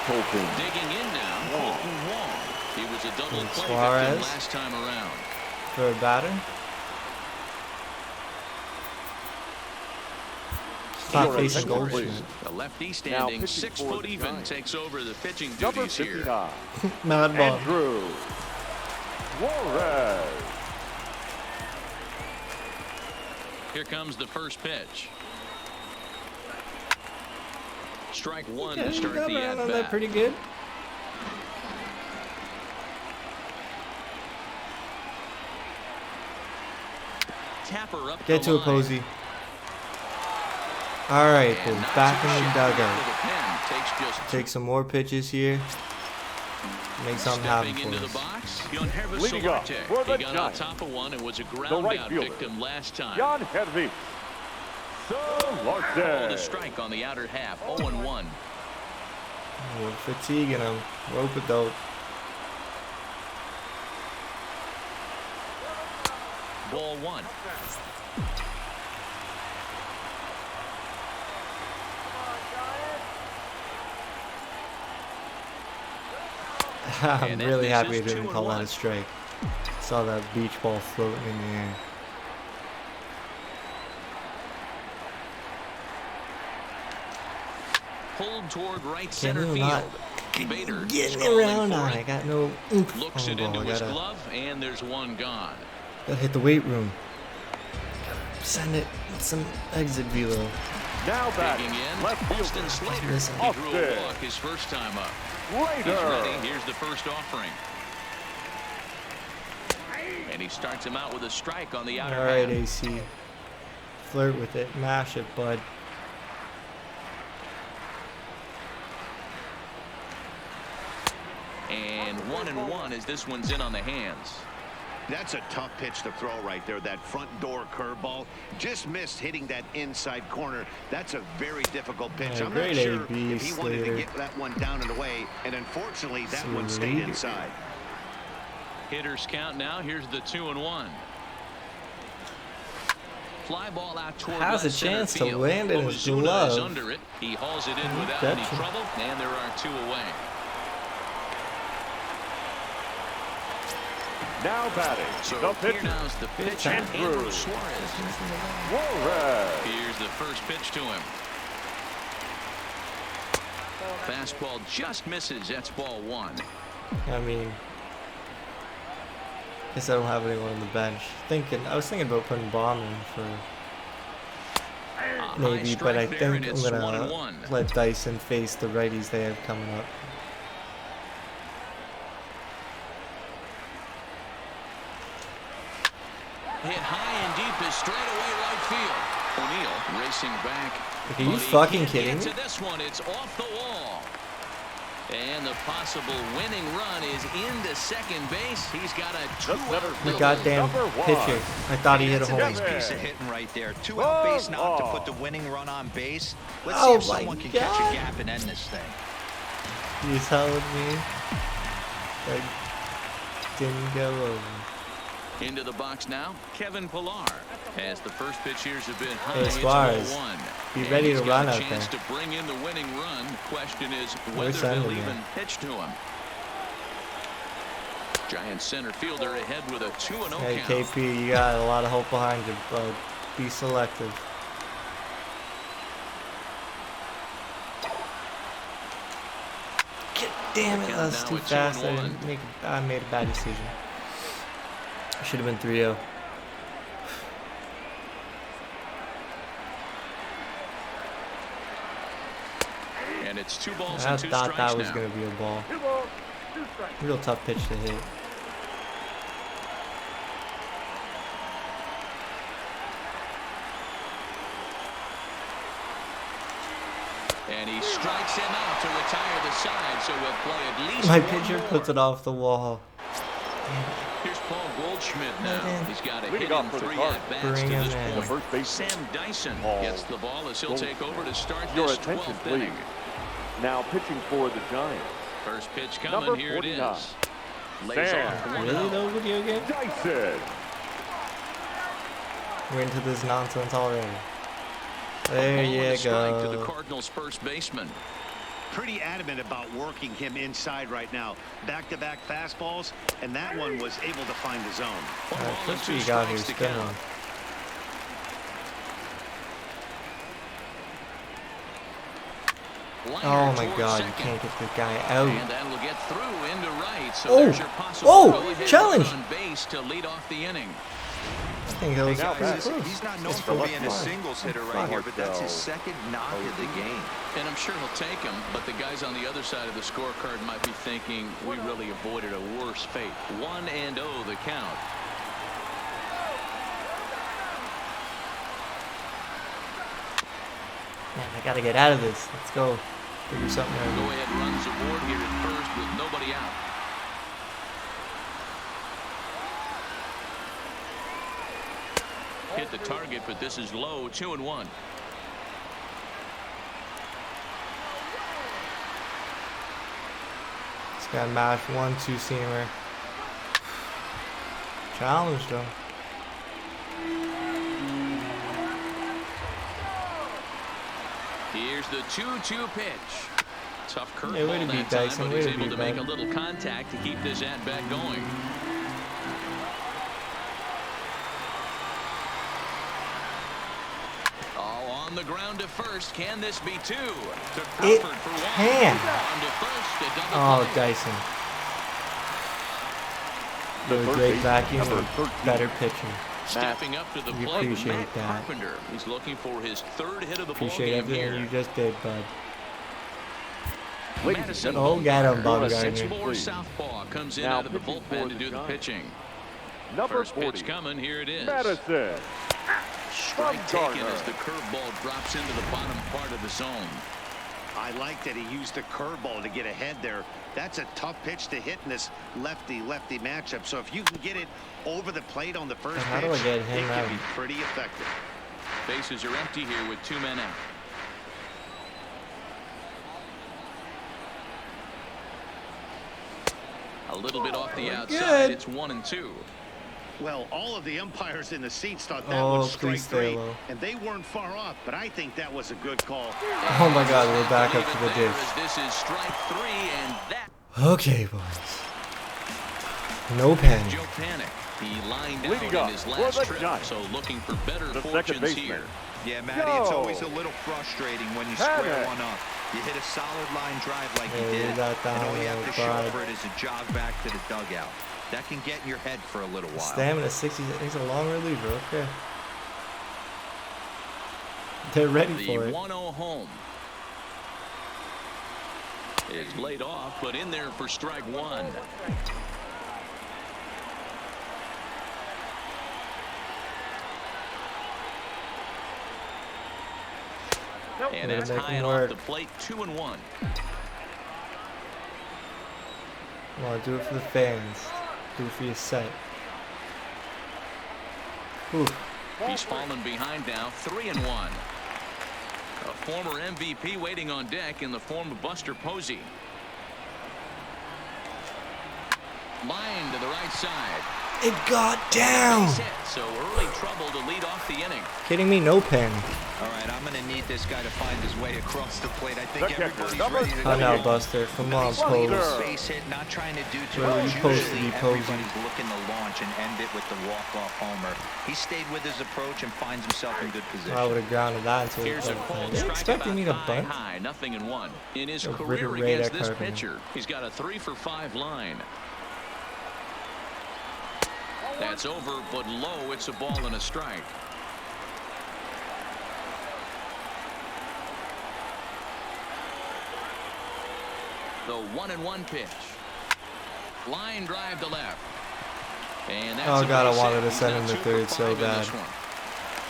Colton. Digging in now, Colton Wong. He was a double play Suarez victim last time around. for a batter. Not facing Goldschmidt. The lefty standing 6 foot even takes over the pitching duties here. Mad ball. Andrew Suarez. Here comes the first pitch. Strike one to start the at-bat. That pretty good. Tapper up Get the to a line. Posey. All right, And we're not back too in the shabby dugout. under the pen. Takes just Take some more pitches here. Make something happen stepping for into the us. box. Unhervis Leading up Solarte. for the He got on Giants, top of one and was a right ground-out fielder, victim last time. John Henry. Called a Solarte. strike on the outer half. 0-1. We're fatiguing him. Rope-a-dope. Ball one. I'm And that really happy misses they didn't call that 2-1. a strike. Saw that beach ball floating in the air. Pulled toward right Can center you field. not Bader getting scrambling around for on it. it? I got no oomph Looks on it the into ball. his Gotta glove, and there's one gone. hit the weight room. Send it with some exit velo. Now Digging batting, in, left Austin fielder. Slater. Listen. He drew a Austin. walk his first time up. He's Slater. ready. Here's the first offering. And he starts him out with a strike on the outer All right, half. AC. Flirt with it. Mash it, bud. And 1-1 as this one's in on the hands. That's a tough pitch to throw right there. That front door curveball just missed hitting that inside corner. That's a very difficult pitch. Yeah, I'm great not sure AB, if he wanted to Slater. get that one down and away, and unfortunately that one stayed Slater. inside. Hitters count now. Here's the 2-1. Fly ball out toward Has left a center chance to field. land in his Ozuna glove. is under it. He hauls it in without any Gotcha. trouble, and there are 2 away. Now batting, So the here pitcher, now's the pitcher, Andrew Andrew Suarez. Suarez. Here's the first pitch to him. Fastball just misses. That's ball 1. I mean, guess I don't have anyone on the bench. I was thinking about putting Baum in for maybe, but I think I'm gonna 1-1. let Dyson face the righties they have coming up. Hit high and deep is straight away right field. O'Neill racing back. Are you but he fucking can't kidding get me? to this one. It's off the wall. And the possible winning run is into second base. He's got a Just better two-out The double. goddamn Number 1. pitcher. I thought he hit a That's a home nice run. piece of hitting right there. 2-out base knock to put the winning run on base. Let's Oh see if my someone can catch God. a gap and end this thing. You telling me that didn't go over? Into the box now, Kevin Pillar. As the first pitch here's a bit high, Hey, it's Suarez, 0-1. be And ready he's to got run a out chance there. to bring in the winning run. Question is We're whether sending they'll it. even pitch to him. Giant center fielder ahead with a 2-0 Hey, count. KP, you got a lot of hope behind you, bud. Be selective. Damn it, that was Now too it's fast. 2-1. I made a bad decision. Should have been 3-0. And it's 2 balls I and 2 thought strikes that was now. going to be a ball. 2 balls, 2 strikes. Real tough pitch to hit. And he strikes him out to retire the side, so we'll play at least My one pitcher more. puts it off the wall. Here's Paul Goldschmidt now. Man. He's got a Leading hit off in for the 3 Cardinals. at-bats Bring to him this in. The point. first baseman, Sam Dyson Paul gets the ball as he'll take over to start Your this attention, 12th please. inning. Now pitching for the Giants, First pitch Number coming. Here it 49. is. Lays Sam. off one Really out. though, video game? Dyson. We're into this nonsense already. There you go. To the go. Cardinals' first baseman. Pretty adamant about working him inside right now. Back-to-back fastballs, and that one was able to find the zone. First you got here, spin one. Oh my God, you can't get the guy out. And that'll get through into right. So there's your possible oh, challenge on base to lead off the inning. I think that was he's not known for being a singles hitter right here, but that's his second knock of the game. And I'm sure he'll take him, but the guys on the other side of the scorecard might be thinking we really avoided a worse fate. 1-0 the count. Man, I gotta get out of this. Let's go. Figure something out. Go ahead runs aboard here at first with nobody out. Hit the target, but this is low. 2-1. This guy mashed 1-2 seamer. Challenged him. Here's the 2-2 pitch. Tough curveball way to beat that time, Dyson. but he's Way to able beat to make a Dyson. little contact to keep this at-bat going. On the ground to first. Can this be two? To It for one. can. On to first, a double Oh, play. Dyson. Really great vacuum and better pitching. Stepping up to the We plate, appreciate Matt that. Carpenter. He's looking for his third hit of the ball Appreciate game everything here. you just did, bud. Madison Oh, get him, Bumgarner, Bumgarner. 6'4" southpaw comes in Now out of the pitching bullpen for to the do the Giants. pitching. Number First 40, pitch coming. Here it is. Madison. Strike taken Bumgarner. as the curveball drops into the bottom part of the zone. I like that he used the curveball to get ahead there. That's a tough pitch to hit in this lefty-lefty matchup. So if you can get it over the plate on the first How pitch, do I get it him can out? be pretty effective. Bases are empty here with 2 men out. A little bit off the outside. Good. It's 1-2. Well, all of the umpires in the seats thought that Oh, was strike please stay 3, low. and they weren't far off, but I think that was a good call. Oh my God, we're back up to the There dish. as this is strike 3, and that. Okay, boys. No pen. Joe Panic. He lined Leading out up in his for last the trip, Giants, so looking for better the second fortunes baseman. here. Yeah, Matty, it's always a little frustrating when you square one up. You hit a solid line drive like you Yeah, did, that and all you have to show pride. for it is a jog back to the dugout. That can get in your head for a little while. Stamina 60. He's a long reliever. Okay. They're ready The for it. 1-0 home is laid off, but in there for strike 1. And that's Make high him and work. off the plate. 2-1. Come on, do it for the fans. Do it for your set. Ooh. He's fallen behind now. 3-1. A former MVP waiting on deck in the form of Buster Posey. Line to the right side. It got down. Base hit, so early trouble to lead off the inning. Kidding me? No pen. All right, I'm going to need this guy to find his way across the plate. I think The catcher, everybody's number ready to go. Oh no, Buster. Come on, He's looking for Pose. a base hit, not trying to do too Where were much. you supposed to Usually be, Posey? everybody's looking to launch and end it with the walk-off homer. He stayed with his approach and finds himself in good position. I would have grounded that into Here's a it. cold They strike expecting me to about thigh bunt? high, 0-1. In his A career Ritter Ray against at this Carpenter. pitcher, he's got a 3-for-5 line. That's over, but low. It's a ball and a strike. The 1-1 pitch. Line drive to left. And that's Oh a God, I base wanted hit. to He's send now him to 2 for third so 5 in bad. this one.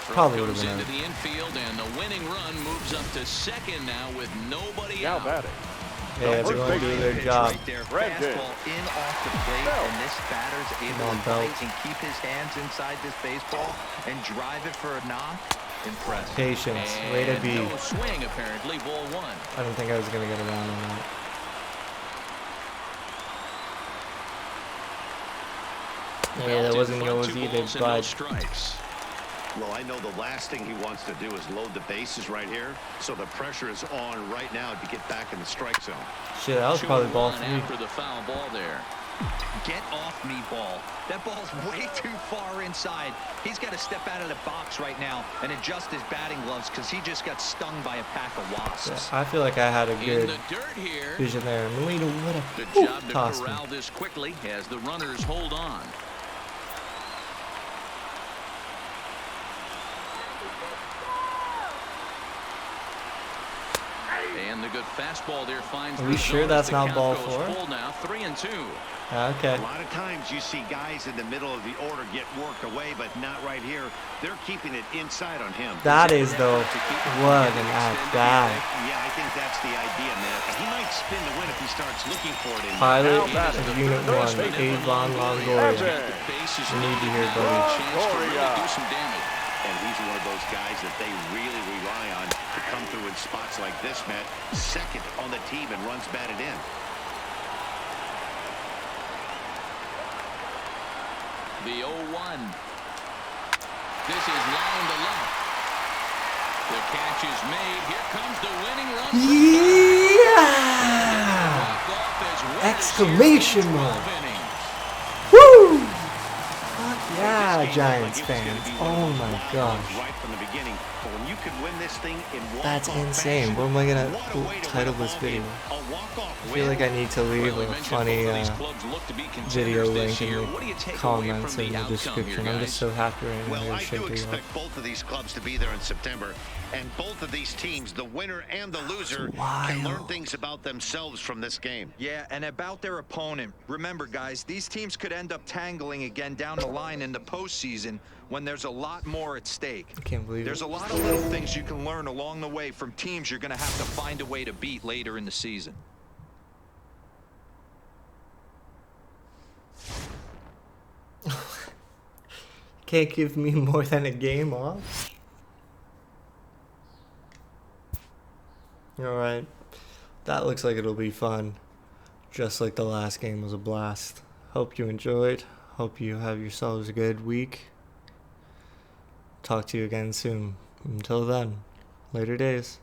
Throw Probably would have goes been into out. the infield, and the winning run moves up to second now with nobody Now out. batting. Yeah, they're going to do their Pitch job. right there. Brandon. Fastball in off the plate, and this batter's able on, to Belt. bite and keep his hands inside this baseball and drive it for a knock. Impressive. Patience. Way to And be. no swing, apparently. Ball 1. I don't think I was going to get around on that. Yeah, that wasn't yours either, No bud. strikes. Well, I know the last thing he wants to do is load the bases right here, so the pressure is on right now to get back in the strike zone. Shit, that was probably ball 3. After the foul ball there. Get off me, ball. That ball's way too far inside. He's got to step out of the box right now and adjust his batting gloves because he just got stung by a pack of wasps. Yeah, I feel like I had a good here. vision there. Melito, what a good job to toss corral this quickly as the runners hold on. And the good fastball there finds. Are we sure that's not ball 4? Full now, 3-2. Okay. A lot of times you see guys in the middle of the order get worked away, but not right here. They're keeping it inside on him. That is, though, what an at-bat. Yeah, I think that's the idea, man. He might spin the win if he starts looking for it. Pilot of Unit 1, Avon Longoria. You need to hear, buddy. Do some damage. And he's one of those guys that they really rely on to come through in spots like this, Matt. Second on the team and runs batted in. The 0-1. This is line to left. The catch is made. Here comes the winning run. Yeah! Exclamation mark. Woo! Yeah, Giants fans. Oh my gosh. Right from the beginning. But when you can win this thing in that's insane. What am I gonna title this video? I feel like I need to leave a funny video link in the comments in the description. I'm just so happy right now. Well, I do expect both of these clubs to be there in September, and both of these teams, the winner and the loser, can learn things about themselves from this game. Yeah, and about their opponent. Remember, guys, these teams could end up tangling again down the line in the postseason when there's a lot more at stake. I can't believe there's a lot of little things you can learn along the way from teams you're going to have to find a way to beat later in the season. Can't give me more than a game off. Alright. That looks like it'll be fun. Just like the last game was a blast. Hope you enjoyed. Hope you have yourselves a good week. Talk to you again soon. Until then, later days.